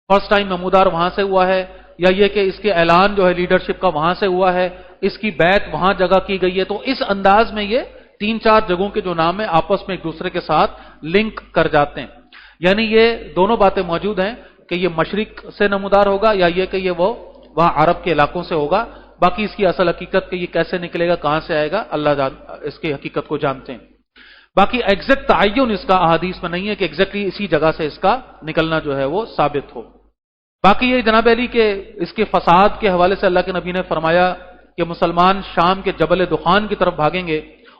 فرسٹ ٹائم نمودار وہاں سے ہوا ہے، یا یہ کہ اس کے اعلان جو ہے لیڈرشپ کا وہاں سے ہوا ہے، اس کی بیعت وہاں جگہ کی گئی ہے. تو اس انداز میں یہ 3-4 جگہوں کے جو نام ہیں آپس میں ایک دوسرے کے ساتھ لنک کر جاتے ہیں. یعنی یہ دونوں باتیں موجود ہیں کہ یہ مشرق سے نمودار ہوگا یا یہ کہ یہ وہ وہاں عرب کے علاقوں سے ہوگا. باقی اس کی اصل حقیقت کہ یہ کیسے نکلے گا، کہاں سے آئے گا، اللہ اس کی حقیقت کو جانتے ہیں. باقی ایگزیکٹ تعین اس کا احادیث میں نہیں ہے کہ ایگزیکٹلی اسی جگہ سے اس کا نکلنا جو ہے وہ ثابت ہو. باقی یہ جناب علی کہ اس کے فساد کے حوالے سے اللہ کے نبی نے فرمایا کہ مسلمان شام کے جبل دخان کی طرف بھاگیں گے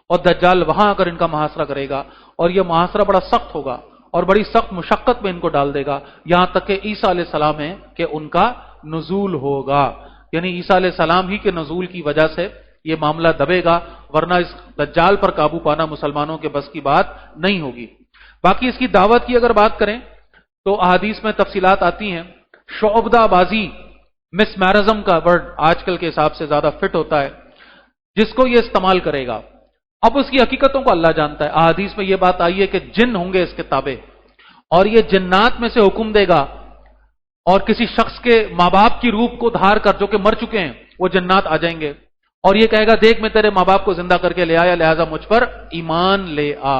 اور دجال وہاں اگر ان کا محاصرہ کرے گا اور یہ محاصرہ بڑا سخت ہوگا اور بڑی سخت مشقت میں ان کو ڈال دے گا، یہاں تک کہ عیسیٰ علیہ السلام ہے کہ ان کا نزول ہوگا. یعنی عیسیٰ علیہ السلام ہی کے نزول کی وجہ سے یہ معاملہ دبے گا، ورنہ اس دجال پر قابو پانا مسلمانوں کے بس کی بات نہیں ہوگی. باقی اس کی دعوت کی اگر بات کریں تو احادیث میں تفصیلات آتی ہیں. شعبدہ بازی، مس میرزم کا ورڈ آج کل کے حساب سے زیادہ فٹ ہوتا ہے، جس کو یہ استعمال کرے گا. اب اس کی حقیقتوں کو اللہ جانتا ہے. احادیث میں یہ بات آئی ہے کہ جن ہوں گے اس کے تابع اور یہ جنات میں سے حکم دے گا اور کسی شخص کے ماں باپ کی روح کو دھار کر جو کہ مر چکے ہیں وہ جنات آ جائیں گے اور یہ کہے گا دیکھ میں تیرے ماں باپ کو زندہ کر کے لے آیا، لہذا مجھ پر ایمان لے آ.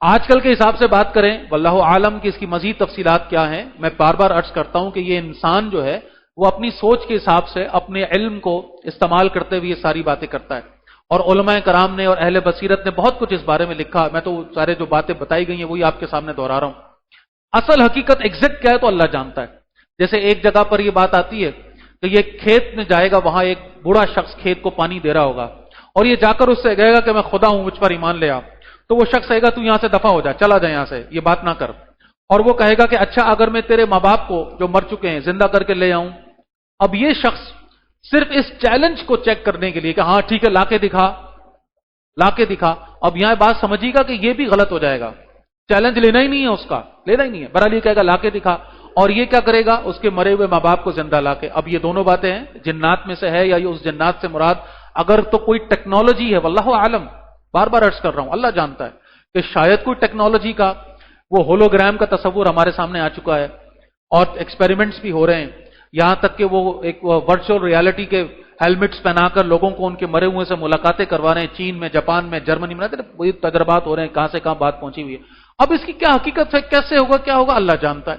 آج کل کے حساب سے بات کریں واللہ عالم کی اس کی مزید تفصیلات کیا ہیں، میں بار بار عرض کرتا ہوں کہ یہ انسان جو ہے وہ اپنی سوچ کے حساب سے اپنے علم کو استعمال کرتے ہوئے یہ ساری باتیں کرتا ہے. اور علماء کرام نے اور اہل بصیرت نے بہت کچھ اس بارے میں لکھا. میں تو سارے جو باتیں بتائی گئی ہیں وہی آپ کے سامنے دہرا رہا ہوں. اصل حقیقت ایگزیکٹ کیا ہے تو اللہ جانتا ہے. جیسے ایک جگہ پر یہ بات آتی ہے کہ یہ کھیت میں جائے گا، وہاں ایک بوڑھا شخص کھیت کو پانی دے رہا ہوگا اور یہ جا کر اس سے کہے گا کہ میں خدا ہوں، مجھ پر ایمان لے آ. تو وہ شخص کہے گا تو یہاں سے دفع ہو جا، چلا جا یہاں سے، یہ بات نہ کر. اور وہ کہے گا کہ اچھا اگر میں تیرے ماں باپ کو جو مر چکے ہیں زندہ کر کے لے آؤں. اب یہ شخص صرف اس چیلنج کو چیک کرنے کے لیے کہ ہاں ٹھیک ہے لا کے دکھا. اب یہاں بات سمجھیے گا کہ یہ بھی غلط ہو جائے گا. چیلنج لینا ہی نہیں ہے، اس کا لینا ہی نہیں ہے. بہرحال یہ کہے گا لا کے دکھا. اور یہ کیا کرے گا، اس کے مرے ہوئے ماں باپ کو زندہ لا کے. اب یہ دونوں باتیں ہیں، جنات میں سے ہے یا یہ اس جنات سے مراد اگر تو کوئی ٹیکنالوجی ہے، واللہ عالم، بار بار عرض کر رہا ہوں اللہ جانتا ہے کہ شاید کوئی ٹیکنالوجی کا وہ ہولوگرام کا تصور ہمارے سامنے آ چکا ہے اور ایکسپیریمنٹس بھی ہو رہے ہیں. یہاں تک کہ وہ ایک ورچوئل ریالٹی کے ہیلمٹس پہنا کر لوگوں کو ان کے مرے ہوئے سے ملاقاتیں کروا رہے ہیں. چین میں، جاپان میں، جرمنی میں وہی تجربات ہو رہے ہیں، کہاں سے کہاں بات پہنچی ہوئی ہے. اب اس کی کیا حقیقت ہے، کیسے ہوگا، کیا ہوگا، اللہ جانتا ہے.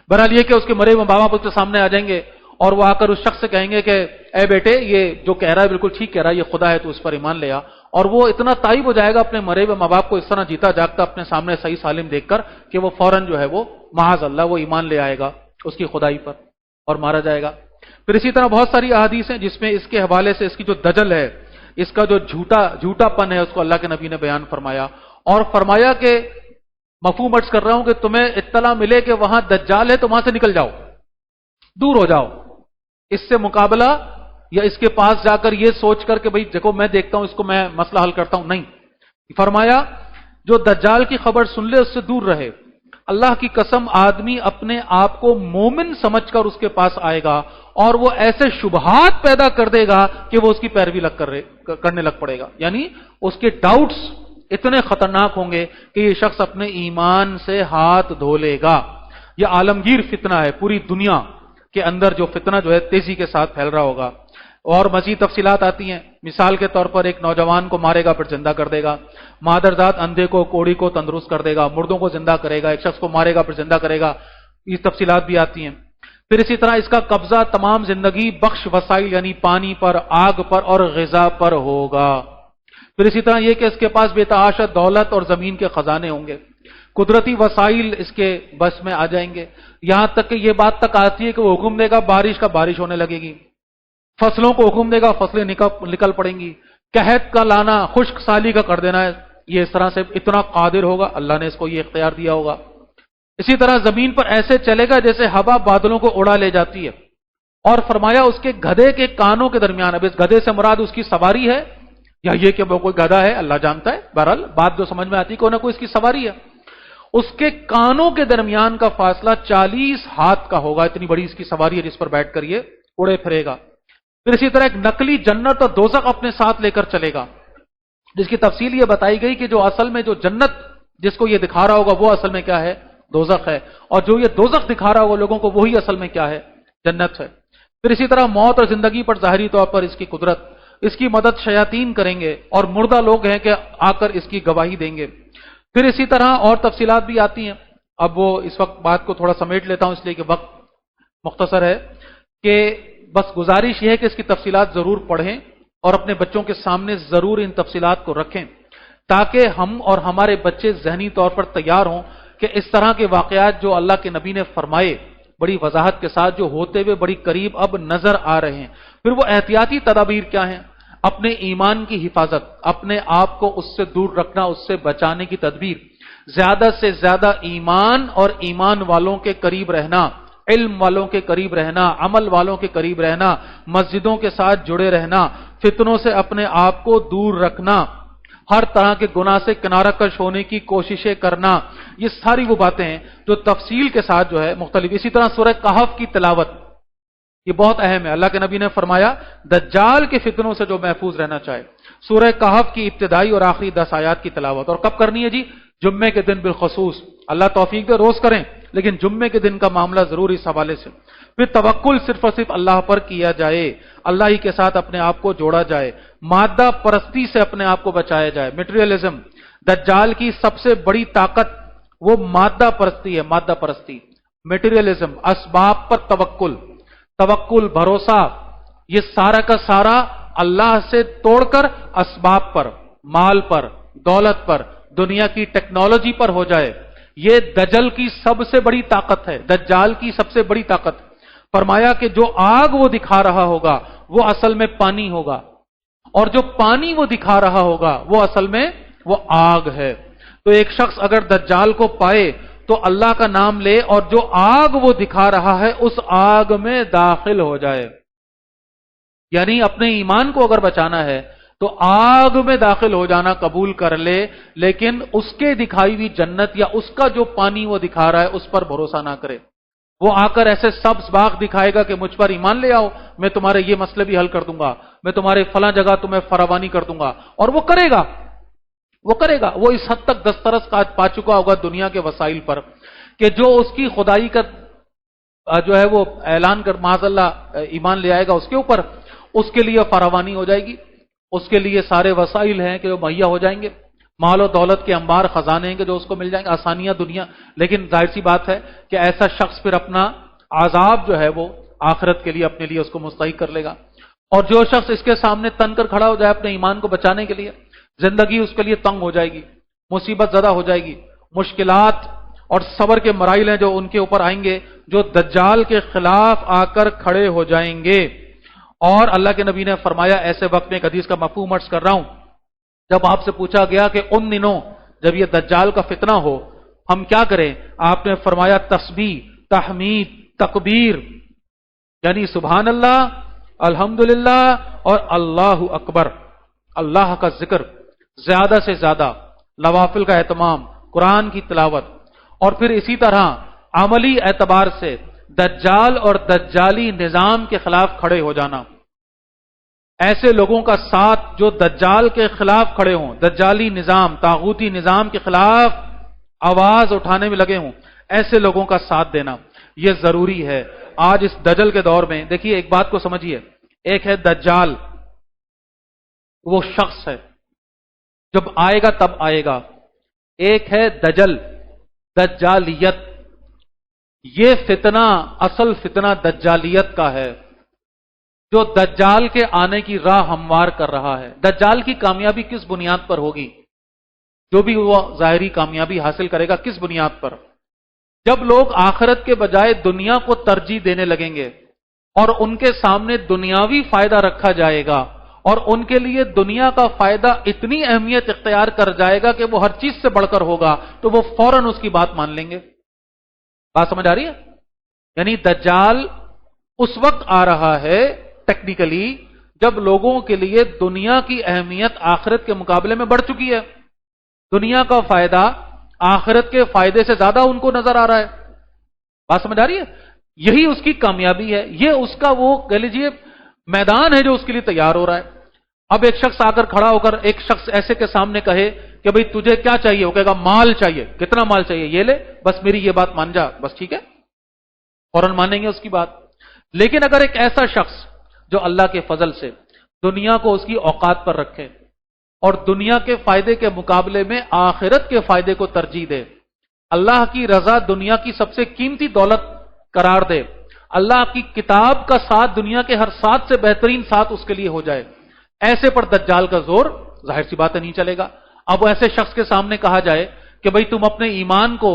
بہرحال یہ کہ اس کے مرے ہوئے ماں باپ اس کے سامنے آ جائیں گے اور وہ آ کر اس شخص سے کہیں گے کہ اے بیٹے یہ جو کہہ رہا ہے بالکل ٹھیک کہہ رہا ہے، یہ خدا ہے تو اس پر ایمان لے آ. اور وہ اتنا تائب ہو جائے گا اپنے مرے ہوئے ماں باپ کو اس طرح جیتا جاگتا اپنے سامنے صحیح سالم دیکھ کر کہ وہ فوراً جو ہے وہ معاذ اللہ وہ ایمان لے آئے گا اس کی خدائی پر اور مارا جائے گا. پھر اسی طرح بہت ساری احادیث ہیں جس میں اس کے حوالے سے اس کی جو دجل ہے، اس کا جو جھوٹا پن ہے، اس کو اللہ کے نبی نے بیان فرمایا اور فرمایا کہ مفہوم عرض کر رہا ہوں کہ تمہیں اطلاع ملے کہ وہاں دجال ہے تو وہاں سے نکل جاؤ، دور ہو جاؤ. اس سے مقابلہ یا اس کے پاس جا کر یہ سوچ کر کہ بھئی دیکھو میں دیکھتا ہوں اس کو میں مسئلہ حل کرتا ہوں، نہیں. فرمایا جو دجال کی خبر سن لے اس سے دور رہے. اللہ کی قسم آدمی اپنے آپ کو مومن سمجھ کر اس کے پاس آئے گا اور وہ ایسے شبہات پیدا کر دے گا کہ وہ اس کی پیروی کرنے لگ پڑے گا. یعنی اس کے ڈاؤٹس اتنے خطرناک ہوں گے کہ یہ شخص اپنے ایمان سے ہاتھ دھو لے گا۔ یہ عالمگیر فتنہ ہے، پوری دنیا کے اندر جو فتنہ جو ہے تیزی کے ساتھ پھیل رہا ہوگا۔ اور مزید تفصیلات آتی ہیں، مثال کے طور پر ایک نوجوان کو مارے گا پھر زندہ کر دے گا، مادرزاد اندھے کو کوڑی کو تندرست کر دے گا، مردوں کو زندہ کرے گا، ایک شخص کو مارے گا پھر زندہ کرے گا، یہ تفصیلات بھی آتی ہیں۔ پھر اسی طرح اس کا قبضہ تمام زندگی بخش وسائل یعنی پانی پر، آگ پر اور غذا پر ہوگا۔ پھر اسی طرح یہ کہ اس کے پاس بے تحاشا دولت اور زمین کے خزانے ہوں گے، قدرتی وسائل اس کے بس میں آ جائیں گے، یہاں تک کہ یہ بات تک آتی ہے کہ وہ حکم دے گا بارش کا، بارش ہونے لگے گی، فصلوں کو حکم دے گا، فصلیں نکل پڑیں گی، قحط کا لانا، خشک سالی کا کر دینا ہے، یہ اس طرح سے اتنا قادر ہوگا، اللہ نے اس کو یہ اختیار دیا ہوگا۔ اسی طرح زمین پر ایسے چلے گا جیسے ہوا بادلوں کو اڑا لے جاتی ہے، اور فرمایا اس کے گدھے کے کانوں کے درمیان، اب اس گدھے سے مراد اس کی سواری ہے یا یہ کہ وہ کوئی گدھا ہے اللہ جانتا ہے، بہرحال بات جو سمجھ میں آتی ہے کوئی نہ کوئی اس کی سواری ہے، اس کے کانوں کے درمیان کا فاصلہ 40 ہاتھ کا ہوگا، اتنی بڑی اس کی سواری ہے جس پر بیٹھ کر یہ اڑے پھرے گا۔ پھر اسی طرح ایک نقلی جنت اور دوزخ اپنے ساتھ لے کر چلے گا، جس کی تفصیل یہ بتائی گئی کہ جو اصل میں جو جنت جس کو یہ دکھا رہا ہوگا وہ اصل میں کیا ہے، دوزخ ہے، اور جو یہ دوزخ دکھا رہا ہوگا لوگوں کو وہی اصل میں کیا ہے، جنت ہے۔ پھر اسی طرح موت اور زندگی پر ظاہری طور پر اس کی قدرت، اس کی مدد شیاطین کریں گے، اور مردہ لوگ ہیں کہ آ کر اس کی گواہی دیں گے۔ پھر اسی طرح اور تفصیلات بھی آتی ہیں، اب وہ اس وقت بات کو تھوڑا سمیٹ لیتا ہوں اس لیے کہ وقت مختصر ہے، کہ بس گزارش یہ ہے کہ اس کی تفصیلات ضرور پڑھیں اور اپنے بچوں کے سامنے ضرور ان تفصیلات کو رکھیں تاکہ ہم اور ہمارے بچے ذہنی طور پر تیار ہوں کہ اس طرح کے واقعات جو اللہ کے نبی نے فرمائے بڑی وضاحت کے ساتھ، جو ہوتے ہوئے بڑی قریب اب نظر آ رہے ہیں، پھر وہ احتیاطی تدابیر کیا ہیں، اپنے ایمان کی حفاظت، اپنے آپ کو اس سے دور رکھنا، اس سے بچانے کی تدبیر، زیادہ سے زیادہ ایمان اور ایمان والوں کے قریب رہنا، علم والوں کے قریب رہنا، عمل والوں کے قریب رہنا، مسجدوں کے ساتھ جڑے رہنا، فتنوں سے اپنے آپ کو دور رکھنا، ہر طرح کے گناہ سے کنارہ کش ہونے کی کوششیں کرنا، یہ ساری وہ باتیں ہیں جو تفصیل کے ساتھ جو ہے مختلف۔ اسی طرح سورہ کہف کی تلاوت یہ بہت اہم ہے، اللہ کے نبی نے فرمایا دجال کے فتنوں سے جو محفوظ رہنا چاہے سورہ کہف کی ابتدائی اور آخری 10 آیات کی تلاوت، اور کب کرنی ہے جی؟ جمعے کے دن بالخصوص، اللہ توفیق دے روز کریں لیکن جمعے کے دن کا معاملہ ضرور اس حوالے سے۔ پھر توکل صرف اور صرف اللہ پر کیا جائے، اللہ ہی کے ساتھ اپنے آپ کو جوڑا جائے، مادہ پرستی سے اپنے آپ کو بچایا جائے، میٹیریلزم، دجال کی سب سے بڑی طاقت وہ مادہ پرستی ہے، مادہ پرستی، میٹیریلزم، اسباب پر توکل، توکل بھروسہ، یہ سارا کا سارا اللہ سے توڑ کر اسباب پر، مال پر، دولت پر، دنیا کی ٹیکنالوجی پر ہو جائے، یہ دجل کی سب سے بڑی طاقت ہے، دجال کی سب سے بڑی طاقت۔ فرمایا کہ جو آگ وہ دکھا رہا ہوگا وہ اصل میں پانی ہوگا، اور جو پانی وہ دکھا رہا ہوگا وہ اصل میں وہ آگ ہے۔ تو ایک شخص اگر دجال کو پائے تو اللہ کا نام لے اور جو آگ وہ دکھا رہا ہے اس آگ میں داخل ہو جائے، یعنی اپنے ایمان کو اگر بچانا ہے تو آگ میں داخل ہو جانا قبول کر لے، لیکن اس کے دکھائی ہوئی جنت یا اس کا جو پانی وہ دکھا رہا ہے اس پر بھروسہ نہ کرے۔ وہ آ کر ایسے سبز باغ دکھائے گا کہ مجھ پر ایمان لے آؤ، میں تمہارے یہ مسئلے بھی حل کر دوں گا، میں تمہارے فلاں جگہ تمہیں فراوانی کر دوں گا، اور وہ کرے گا، وہ اس حد تک دسترس پا چکا ہوگا دنیا کے وسائل پر کہ جو اس کی خدائی کا جو ہے وہ اعلان کر معاذ اللہ ایمان لے آئے گا اس کے اوپر، اس کے لیے فراوانی ہو جائے گی، اس کے لیے سارے وسائل ہیں کہ وہ مہیا ہو جائیں گے، مال و دولت کے انبار خزانے ہیں کہ جو اس کو مل جائیں گے، آسانیاں دنیا۔ لیکن ظاہر سی بات ہے کہ ایسا شخص پھر اپنا عذاب جو ہے وہ آخرت کے لیے اپنے لیے اس کو مستحق کر لے گا، اور جو شخص اس کے سامنے تن کر کھڑا ہو جائے اپنے ایمان کو بچانے کے لیے، زندگی اس کے لیے تنگ ہو جائے گی، مصیبت زدہ ہو جائے گی، مشکلات اور صبر کے مراحل ہیں جو ان کے اوپر آئیں گے، جو دجال کے خلاف آ کر کھڑے ہو جائیں گے۔ اور اللہ کے نبی نے فرمایا، ایسے وقت میں ایک حدیث کا مفہوم عرض کر رہا ہوں، جب آپ سے پوچھا گیا کہ ان دنوں جب یہ دجال کا فتنہ ہو ہم کیا کریں، آپ نے فرمایا تسبیح، تحمید، تکبیر، یعنی سبحان اللہ، الحمدللہ اور اللہ اکبر، اللہ کا ذکر زیادہ سے زیادہ، نوافل کا اہتمام، قرآن کی تلاوت، اور پھر اسی طرح عملی اعتبار سے دجال اور دجالی نظام کے خلاف کھڑے ہو جانا۔ ایسے لوگوں کا ساتھ جو دجال کے خلاف کھڑے ہوں، دجالی نظام، طاغوتی نظام کے خلاف آواز اٹھانے میں لگے ہوں، ایسے لوگوں کا ساتھ دینا یہ ضروری ہے آج اس دجل کے دور میں۔ دیکھیے ایک بات کو سمجھیے، ایک ہے دجال، وہ شخص ہے جب آئے گا تب آئے گا، ایک ہے دجل، دجالیت۔ یہ فتنہ اصل فتنہ دجالیت کا ہے جو دجال کے آنے کی راہ ہموار کر رہا ہے۔ دجال کی کامیابی کس بنیاد پر ہوگی؟ جو بھی وہ ظاہری کامیابی حاصل کرے گا کس بنیاد پر؟ جب لوگ آخرت کے بجائے دنیا کو ترجیح دینے لگیں گے اور ان کے سامنے دنیاوی فائدہ رکھا جائے گا اور ان کے لیے دنیا کا فائدہ اتنی اہمیت اختیار کر جائے گا کہ وہ ہر چیز سے بڑھ کر ہوگا، تو وہ فوراً اس کی بات مان لیں گے۔ بات سمجھ آ رہی ہے؟ یعنی دجال اس وقت آ رہا ہے ٹیکنیکلی جب لوگوں کے لیے دنیا کی اہمیت آخرت کے مقابلے میں بڑھ چکی ہے، دنیا کا فائدہ آخرت کے فائدے سے زیادہ ان کو نظر آ رہا ہے۔ بات سمجھ آ رہی ہے؟ یہی اس کی کامیابی ہے، یہ اس کا وہ کہہ لیجیے میدان ہے جو اس کے لیے تیار ہو رہا ہے۔ اب ایک شخص آ کر کھڑا ہو کر ایک شخص ایسے کے سامنے کہے کہ بھئی تجھے کیا چاہیے، وہ کہے گا مال چاہیے، کتنا مال چاہیے، یہ لے، بس میری یہ بات مان جا، بس ٹھیک ہے، فوراً مانیں گے اس کی بات۔ لیکن اگر ایک ایسا شخص جو اللہ کے فضل سے دنیا کو اس کی اوقات پر رکھے اور دنیا کے فائدے کے مقابلے میں آخرت کے فائدے کو ترجیح دے، اللہ کی رضا دنیا کی سب سے قیمتی دولت قرار دے، اللہ کی کتاب کا ساتھ دنیا کے ہر ساتھ سے بہترین ساتھ اس کے لیے ہو جائے، ایسے پر دجال کا زور ظاہر سی بات نہیں چلے گا۔ اب ایسے شخص کے سامنے کہا جائے کہ بھئی تم اپنے ایمان کو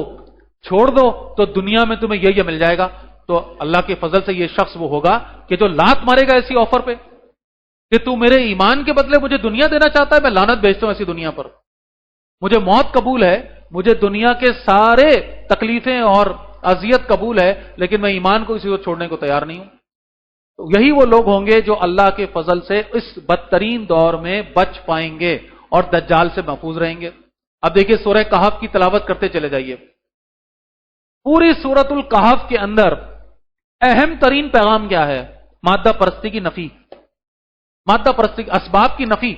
چھوڑ دو تو دنیا میں تمہیں یہ مل جائے گا، تو اللہ کے فضل سے یہ شخص وہ ہوگا کہ جو لات مارے گا ایسی آفر پہ کہ تو میرے ایمان کے بدلے مجھے دنیا دینا چاہتا ہے، میں لعنت بھیجتا ہوں ایسی دنیا پر، مجھے موت قبول ہے، مجھے دنیا کے سارے تکلیفیں اور اذیت قبول ہے، لیکن میں ایمان کو اسی کو چھوڑنے کو تیار نہیں ہوں۔ تو یہی وہ لوگ ہوں گے جو اللہ کے فضل سے اس بدترین دور میں بچ پائیں گے اور دجال سے محفوظ رہیں گے۔ اب دیکھیے سورہ کہف کی تلاوت کرتے چلے جائیے، پوری سورۃ الکہف کے اندر اہم ترین پیغام کیا ہے؟ مادہ پرستی کی نفی، مادہ پرستی اسباب کی نفی۔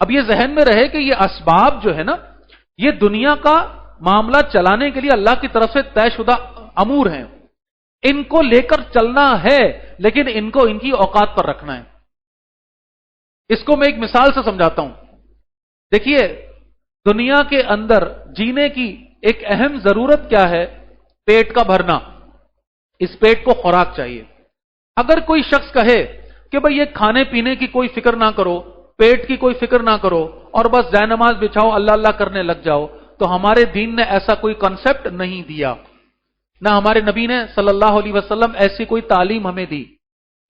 اب یہ ذہن میں رہے کہ یہ اسباب جو ہے نا، یہ دنیا کا معاملہ چلانے کے لیے اللہ کی طرف سے طے شدہ امور ہیں، ان کو لے کر چلنا ہے، لیکن ان کو ان کی اوقات پر رکھنا ہے۔ اس کو میں ایک مثال سے سمجھاتا ہوں۔ دیکھیے دنیا کے اندر جینے کی ایک اہم ضرورت کیا ہے؟ پیٹ کا بھرنا، اس پیٹ کو خوراک چاہیے۔ اگر کوئی شخص کہے کہ بھئی یہ کھانے پینے کی کوئی فکر نہ کرو، پیٹ کی کوئی فکر نہ کرو، اور بس جائے نماز بچھاؤ اللہ اللہ کرنے لگ جاؤ، تو ہمارے دین نے ایسا کوئی کنسپٹ نہیں دیا، نہ ہمارے نبی نے صلی اللہ علیہ وسلم ایسی کوئی تعلیم ہمیں دی۔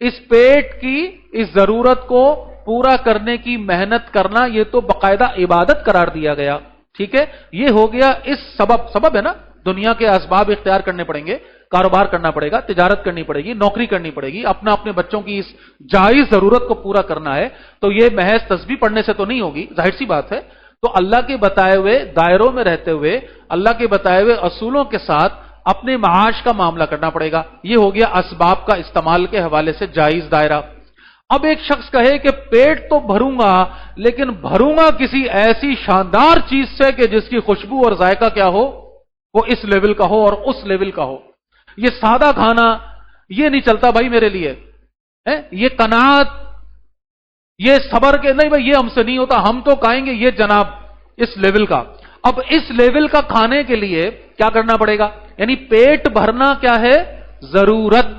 اس پیٹ کی اس ضرورت کو پورا کرنے کی محنت کرنا یہ تو باقاعدہ عبادت قرار دیا گیا، ٹھیک ہے؟ یہ ہو گیا اس سبب ہے نا، دنیا کے اسباب اختیار کرنے پڑیں گے، کاروبار کرنا پڑے گا، تجارت کرنی پڑے گی، نوکری کرنی پڑے گی، اپنے بچوں کی اس جائز ضرورت کو پورا کرنا ہے، تو یہ محض تسبیح پڑھنے سے تو نہیں ہوگی، ظاہر سی بات ہے۔ تو اللہ کے بتائے ہوئے دائروں میں رہتے ہوئے، اللہ کے بتائے ہوئے اصولوں کے ساتھ اپنے معاش کا معاملہ کرنا پڑے گا۔ یہ ہو گیا اسباب کا استعمال کے حوالے سے جائز دائرہ۔ اب ایک شخص کہے کہ پیٹ تو بھروں گا، لیکن بھروں گا کسی ایسی شاندار چیز سے کہ جس کی خوشبو اور ذائقہ کیا ہو، وہ اس لیول کا ہو اور اس لیول کا ہو۔ یہ سادہ کھانا یہ نہیں چلتا بھائی میرے لیے، یہ قناعت، یہ صبر کے نہیں بھائی، یہ ہم سے نہیں ہوتا، ہم تو کھائیں گے یہ جناب اس لیول کا۔ اب اس لیول کا کھانے کے لیے کیا کرنا پڑے گا؟ یعنی پیٹ بھرنا کیا ہے؟ ضرورت،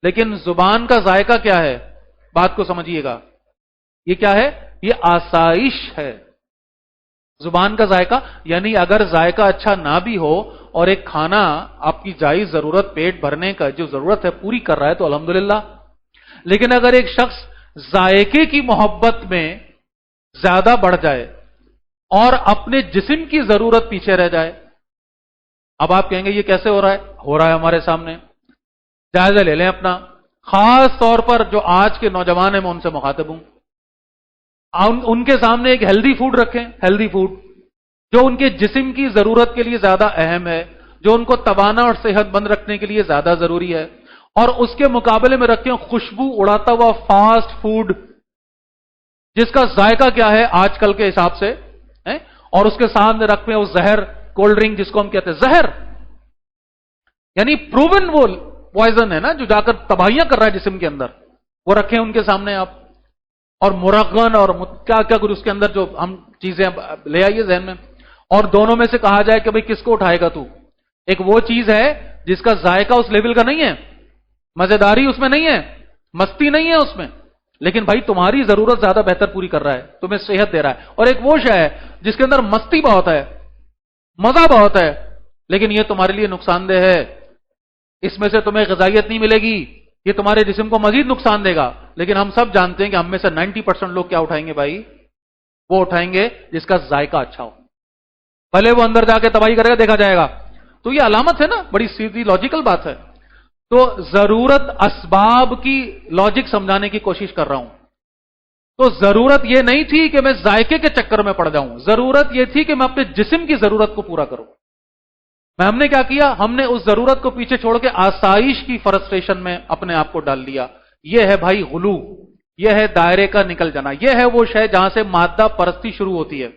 لیکن زبان کا ذائقہ کیا ہے؟ بات کو سمجھیے گا، یہ کیا ہے؟ یہ آسائش ہے۔ زبان کا ذائقہ یعنی اگر ذائقہ اچھا نہ بھی ہو اور ایک کھانا آپ کی جائز ضرورت پیٹ بھرنے کا جو ضرورت ہے پوری کر رہا ہے تو الحمدللہ۔ لیکن اگر ایک شخص ذائقے کی محبت میں زیادہ بڑھ جائے اور اپنے جسم کی ضرورت پیچھے رہ جائے، اب آپ کہیں گے یہ کیسے ہو رہا ہے؟ ہو رہا ہے ہمارے سامنے، جائزہ لے لیں اپنا۔ خاص طور پر جو آج کے نوجوان ہیں میں ان سے مخاطب ہوں، ان کے سامنے ایک ہیلدی فوڈ رکھیں، ہیلدی فوڈ جو ان کے جسم کی ضرورت کے لیے زیادہ اہم ہے، جو ان کو توانا اور صحت مند رکھنے کے لیے زیادہ ضروری ہے، اور اس کے مقابلے میں رکھیں خوشبو اڑاتا ہوا فاسٹ فوڈ جس کا ذائقہ کیا ہے آج کل کے حساب سے، اور اس کے سامنے رکھیں وہ زہر کولڈ ڈرنک جس کو ہم کہتے ہیں زہر، یعنی پروون وہ پوائزن ہے نا جو جا کر تباہیاں کر رہا ہے جسم کے اندر، وہ رکھیں ان کے سامنے آپ، اور مرغن اور کیا کیا کچھ اس کے اندر جو ہم چیزیں لے آئیے ذہن میں، اور دونوں میں سے کہا جائے کہ بھئی کس کو اٹھائے گا تو؟ ایک وہ چیز ہے جس کا ذائقہ اس لیول کا نہیں ہے، مزیداری اس میں نہیں ہے، مستی نہیں ہے اس میں، لیکن بھائی تمہاری ضرورت زیادہ بہتر پوری کر رہا ہے، تمہیں صحت دے رہا ہے، اور ایک وہ شے ہے جس کے اندر مستی بہت ہے، مزہ بہت ہے، لیکن یہ تمہارے لیے نقصان دہ ہے، اس میں سے تمہیں غذائیت نہیں ملے گی، یہ تمہارے جسم کو مزید نقصان دے گا، لیکن ہم سب جانتے ہیں کہ ہم میں سے 90% لوگ کیا اٹھائیں گے بھائی؟ وہ اٹھائیں گے جس کا ذائقہ اچھا ہو، بھلے وہ اندر جا کے تباہی کرے گا، دیکھا جائے گا۔ تو یہ علامت ہے نا، بڑی سیدھی لاجیکل بات ہے۔ تو ضرورت اسباب کی لاجک سمجھانے کی کوشش کر رہا ہوں۔ تو ضرورت یہ نہیں تھی کہ میں ذائقے کے چکر میں پڑ جاؤں، ضرورت یہ تھی کہ میں اپنے جسم کی ضرورت کو پورا کروں۔ ہم نے کیا کیا؟ ہم نے اس ضرورت کو پیچھے چھوڑ کے آسائش کی فرسٹریشن میں اپنے آپ کو ڈال دیا۔ یہ ہے بھائی غلو، یہ ہے دائرے کا نکل جانا، یہ ہے وہ شے جہاں سے مادہ پرستی شروع ہوتی ہے۔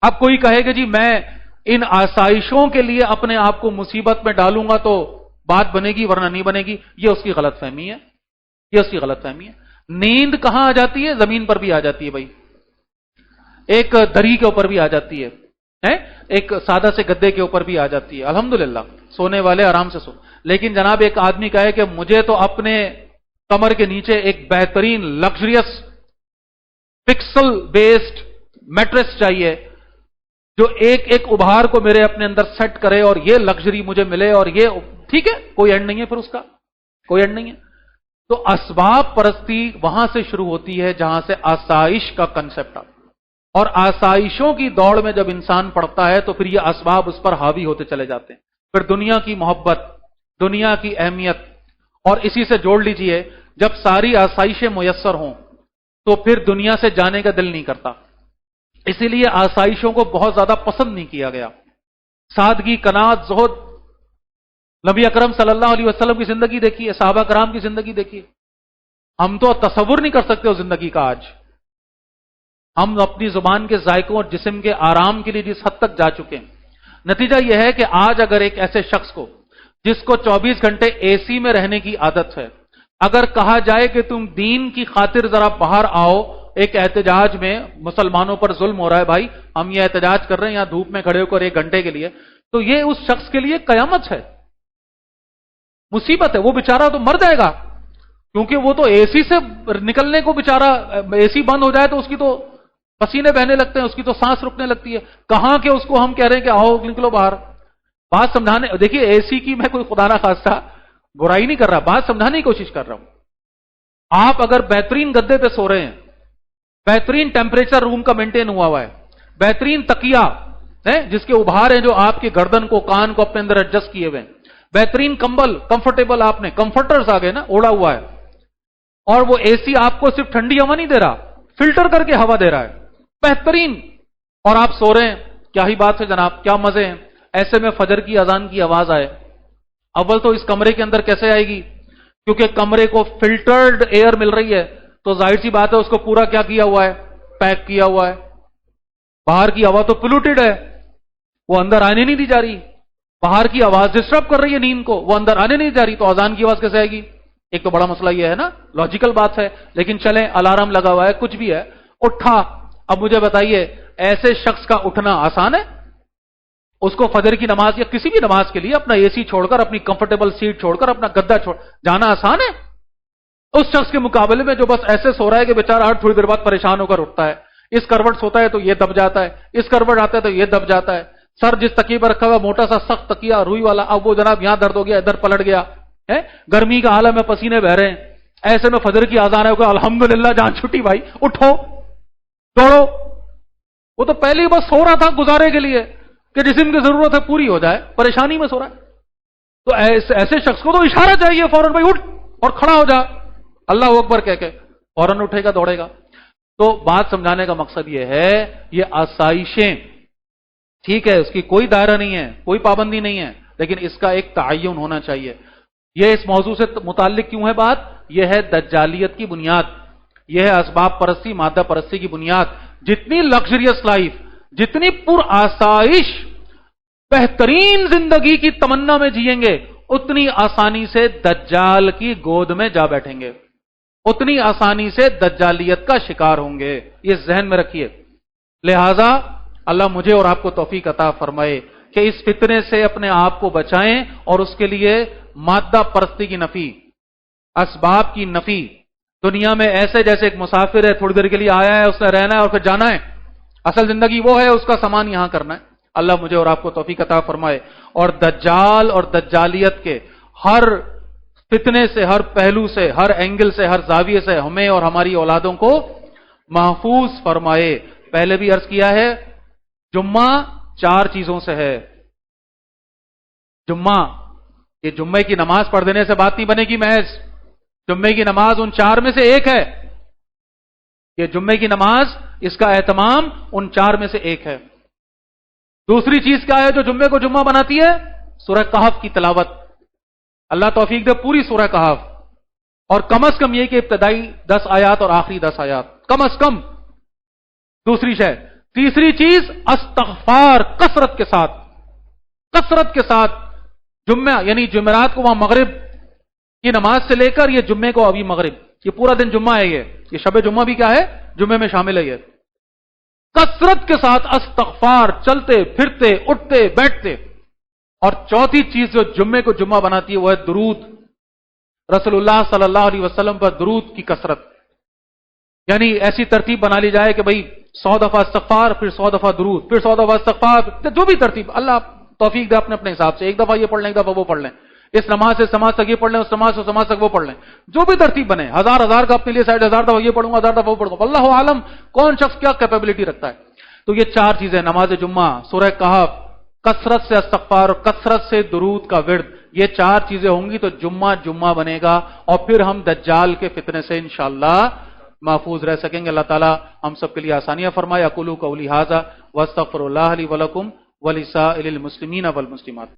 اب کوئی کہے کہ جی میں ان آسائشوں کے لیے اپنے آپ کو مصیبت میں ڈالوں گا تو بات بنے گی ورنہ نہیں بنے گی، یہ اس کی غلط فہمی ہے، یہ اس کی غلط فہمی ہے۔ نیند کہاں آ جاتی ہے؟ زمین پر بھی آ جاتی ہے بھائی، ایک دری کے اوپر بھی آ جاتی ہے، ایک سادہ سے گدے کے اوپر بھی آ جاتی ہے، الحمدللہ سونے والے آرام سے سو۔ لیکن جناب ایک آدمی کہے کہ مجھے تو اپنے کمر کے نیچے ایک بہترین لگژریس پکسل بیسڈ میٹریس چاہیے جو ایک ایک ابھار کو میرے اپنے اندر سیٹ کرے اور یہ لگژری مجھے ملے، اور یہ ٹھیک ہے، کوئی اینڈ نہیں ہے پھر اس کا، کوئی اینڈ نہیں ہے۔ تو اسباب پرستی وہاں سے شروع ہوتی ہے جہاں سے آسائش کا کنسپٹ آتا ہے، اور آسائشوں کی دوڑ میں جب انسان پڑتا ہے تو پھر یہ اسباب اس پر حاوی ہوتے چلے جاتے ہیں، پھر دنیا کی محبت، دنیا کی اہمیت، اور اسی سے جوڑ لیجئے جب ساری آسائشیں میسر ہوں تو پھر دنیا سے جانے کا دل نہیں کرتا، اسی لیے آسائشوں کو بہت زیادہ پسند نہیں کیا گیا۔ سادگی، قناعت، زہد، نبی اکرم صلی اللہ علیہ وسلم کی زندگی دیکھیے، صحابہ کرام کی زندگی دیکھیے، ہم تو تصور نہیں کر سکتے اس زندگی کا آج۔ ہم اپنی زبان کے ذائقوں اور جسم کے آرام کے لیے جس حد تک جا چکے ہیں، نتیجہ یہ ہے کہ آج اگر ایک ایسے شخص کو جس کو 24 گھنٹے اے سی میں رہنے کی عادت ہے، اگر کہا جائے کہ تم دین کی خاطر ذرا باہر آؤ، ایک احتجاج میں مسلمانوں پر ظلم ہو رہا ہے بھائی، ہم یہ احتجاج کر رہے ہیں یہاں دھوپ میں کھڑے ہو کر 1 گھنٹے کے لیے، تو یہ اس شخص کے لیے قیامت ہے، مصیبت ہے، وہ بیچارہ تو مر جائے گا، کیونکہ وہ تو اے سی سے نکلنے کو بیچارہ، اے سی بند ہو جائے تو اس کی تو پسینے بہنے لگتے ہیں، اس کی تو سانس رکنے لگتی ہے، کہاں کہ اس کو ہم کہہ رہے ہیں کہ آؤ نکلو باہر۔ بات سمجھانے، دیکھیے اے سی کی میں کوئی خدا نہ خواستہ برائی نہیں کر رہا، بات سمجھانے کی کوشش کر رہا ہوں۔ آپ اگر بہترین گدے پہ سو رہے ہیں، بہترین ٹیمپریچر روم کا مینٹین ہوا ہے، بہترین تکیا ہے جس کے ابھار ہیں جو آپ کی گردن کو، کان کو اپنے اندر ایڈجسٹ کیے ہوئے ہیں، بہترین کمبل، کمفرٹیبل، آپ نے کمفرٹرز آ گئے نا، اوڑا ہوا ہے، اور وہ اے سی آپ کو صرف ٹھنڈی ہوا نہیں دے رہا، فلٹر کر کے ہوا دے رہا ہے، بہترین، اور آپ سو رہے ہیں، کیا ہی بات ہے جناب، کیا مزے ہیں۔ ایسے میں فجر کی اذان کی آواز آئے، اول تو اس کمرے کے اندر کیسے آئے گی؟ کیونکہ کمرے کو فلٹرڈ ایئر مل رہی ہے، تو ظاہر سی بات ہے اس کو پورا کیا کیا ہوا ہے؟ پیک کیا ہوا ہے۔ باہر کی ہوا تو پولوٹیڈ ہے، وہ اندر آنے نہیں دی جا رہی، باہر کی آواز ڈسٹرب کر رہی ہے نیند کو، وہ اندر آنے نہیں جا رہی، تو اذان کی آواز کیسے آئے گی؟ ایک تو بڑا مسئلہ یہ ہے نا، لاجیکل بات ہے، لیکن چلیں الارم لگا ہوا ہے، کچھ بھی ہے، اٹھا۔ اب مجھے بتائیے ایسے شخص کا اٹھنا آسان ہے؟ اس کو فجر کی نماز یا کسی بھی نماز کے لیے اپنا اے سی چھوڑ کر، اپنی کمفرٹیبل سیٹ چھوڑ کر، اپنا گدا چھوڑ جانا آسان ہے؟ اس شخص کے مقابلے میں جو بس ایسے سو رہا ہے کہ بیچارہ ہر تھوڑی دیر بعد پریشان ہو کر اٹھتا ہے، اس کروٹ سوتا ہے تو یہ دب جاتا ہے، اس کروٹ آتا ہے تو یہ دب جاتا ہے، سر جس تکیے پر رکھا ہوا موٹا سا سخت تکیہ روئی والا، اب وہ جناب یہاں درد ہو گیا، ادھر پلٹ گیا ہے، گرمی کا عالم ہے، پسینے بہ رہے ہیں، ایسے میں فجر کی اذان ہے کہ الحمدللہ جان چھٹی بھائی، اٹھو دوڑو۔ وہ تو پہلے ہی بس سو رہا تھا گزارے کے لیے کہ جسم کی ضرورت ہے پوری ہو جائے، پریشانی میں سو رہا ہے، تو ایسے شخص کو تو اشارہ چاہیے فوراً، بھائی اٹھ اور کھڑا ہو جا، اللہ اکبر کہہ کے فوراً اٹھے گا، دوڑے گا۔ تو بات سمجھانے کا مقصد یہ ہے، یہ آسائشیں ٹھیک ہے، اس کی کوئی دائرہ نہیں ہے، کوئی پابندی نہیں ہے، لیکن اس کا ایک تعین ہونا چاہیے۔ یہ اس موضوع سے متعلق کیوں ہے بات؟ یہ ہے دجالیت کی بنیاد، یہ ہے اسباب پرستی، مادہ پرستی کی بنیاد۔ جتنی لگژریس لائف، جتنی پر آسائش بہترین زندگی کی تمنا میں جئیں گے، اتنی آسانی سے دجال کی گود میں جا بیٹھیں گے، اتنی آسانی سے دجالیت کا شکار ہوں گے، یہ ذہن میں رکھیے۔ لہذا اللہ مجھے اور آپ کو توفیق عطا فرمائے کہ اس فتنے سے اپنے آپ کو بچائیں، اور اس کے لیے مادہ پرستی کی نفی، اسباب کی نفی۔ دنیا میں ایسے جیسے ایک مسافر ہے، تھوڑی دیر کے لیے آیا ہے، اس نے رہنا ہے اور پھر جانا ہے، اصل زندگی وہ ہے، اس کا سامان یہاں کرنا ہے۔ اللہ مجھے اور آپ کو توفیق عطا فرمائے، اور دجال اور دجالیت کے ہر فتنے سے، ہر پہلو سے، ہر اینگل سے، ہر زاویے سے ہمیں اور ہماری اولادوں کو محفوظ فرمائے۔ پہلے بھی عرض کیا ہے، جمعہ 4 چیزوں سے ہے۔ جمعہ، یہ جمعے کی نماز پڑھ دینے سے بات نہیں بنے گی محض، جمعے کی نماز ان 4 میں سے ایک ہے، یہ جمعے کی نماز، اس کا اہتمام ان 4 میں سے ایک ہے۔ دوسری چیز کیا ہے جو جمعے کو جمعہ بناتی ہے؟ سورہ کہف کی تلاوت۔ اللہ توفیق دے پوری سورہ کہف، اور کم از کم یہ کہ ابتدائی 10 آیات اور آخری 10 آیات، کم از کم۔ دوسری شے۔ تیسری چیز استغفار، کثرت کے ساتھ، کثرت کے ساتھ۔ جمعہ یعنی جمعرات کو وہاں مغرب کی نماز سے لے کر یہ جمعے کو ابھی مغرب، یہ پورا دن جمعہ ہے، یہ شب جمعہ بھی کیا ہے؟ جمعے میں شامل ہے۔ یہ کثرت کے ساتھ استغفار، چلتے پھرتے اٹھتے بیٹھتے۔ اور چوتھی چیز جو جمعے کو جمعہ بناتی ہے وہ ہے درود، رسول اللہ صلی اللہ علیہ وسلم پر درود کی کثرت، یعنی ایسی ترتیب بنا لی جائے کہ بھئی 100 دفعہ استغفار، پھر 100 دفعہ درود، پھر 100 دفعہ استغفار، جو بھی ترتیب اللہ توفیق دے اپنے اپنے حساب سے، ایک دفعہ یہ پڑھ لیں، ایک دفعہ وہ پڑھ لیں، اس نماز سے سماج تک یہ پڑھ لیں، اس نماز سے سماج تک وہ پڑھ لیں، جو بھی ترتیب بنے، ہزار کا اپنے لیے سائڈ، 1000 دفعہ یہ پڑھوں گا، 1000 دفعہ وہ پڑھوں گا، اللہ عالم کون شخص کیا کیپیبلٹی رکھتا ہے۔ تو یہ 4 چیزیں، نماز جمعہ، سورہ کہف، کثرت سے استغفار اور کثرت سے درود کا ورد، یہ 4 چیزیں ہوں گی تو جمعہ جمعہ بنے گا، اور پھر ہم دجال کے فتنے سے انشاءاللہ محفوظ رہ سکیں گے۔ اللہ تعالی ہم سب کے لیے آسانیاں فرمائے۔ اقول قولی ھذا واستغفر اللہ لی ولکم ولسائر المسلمین والمسلمات۔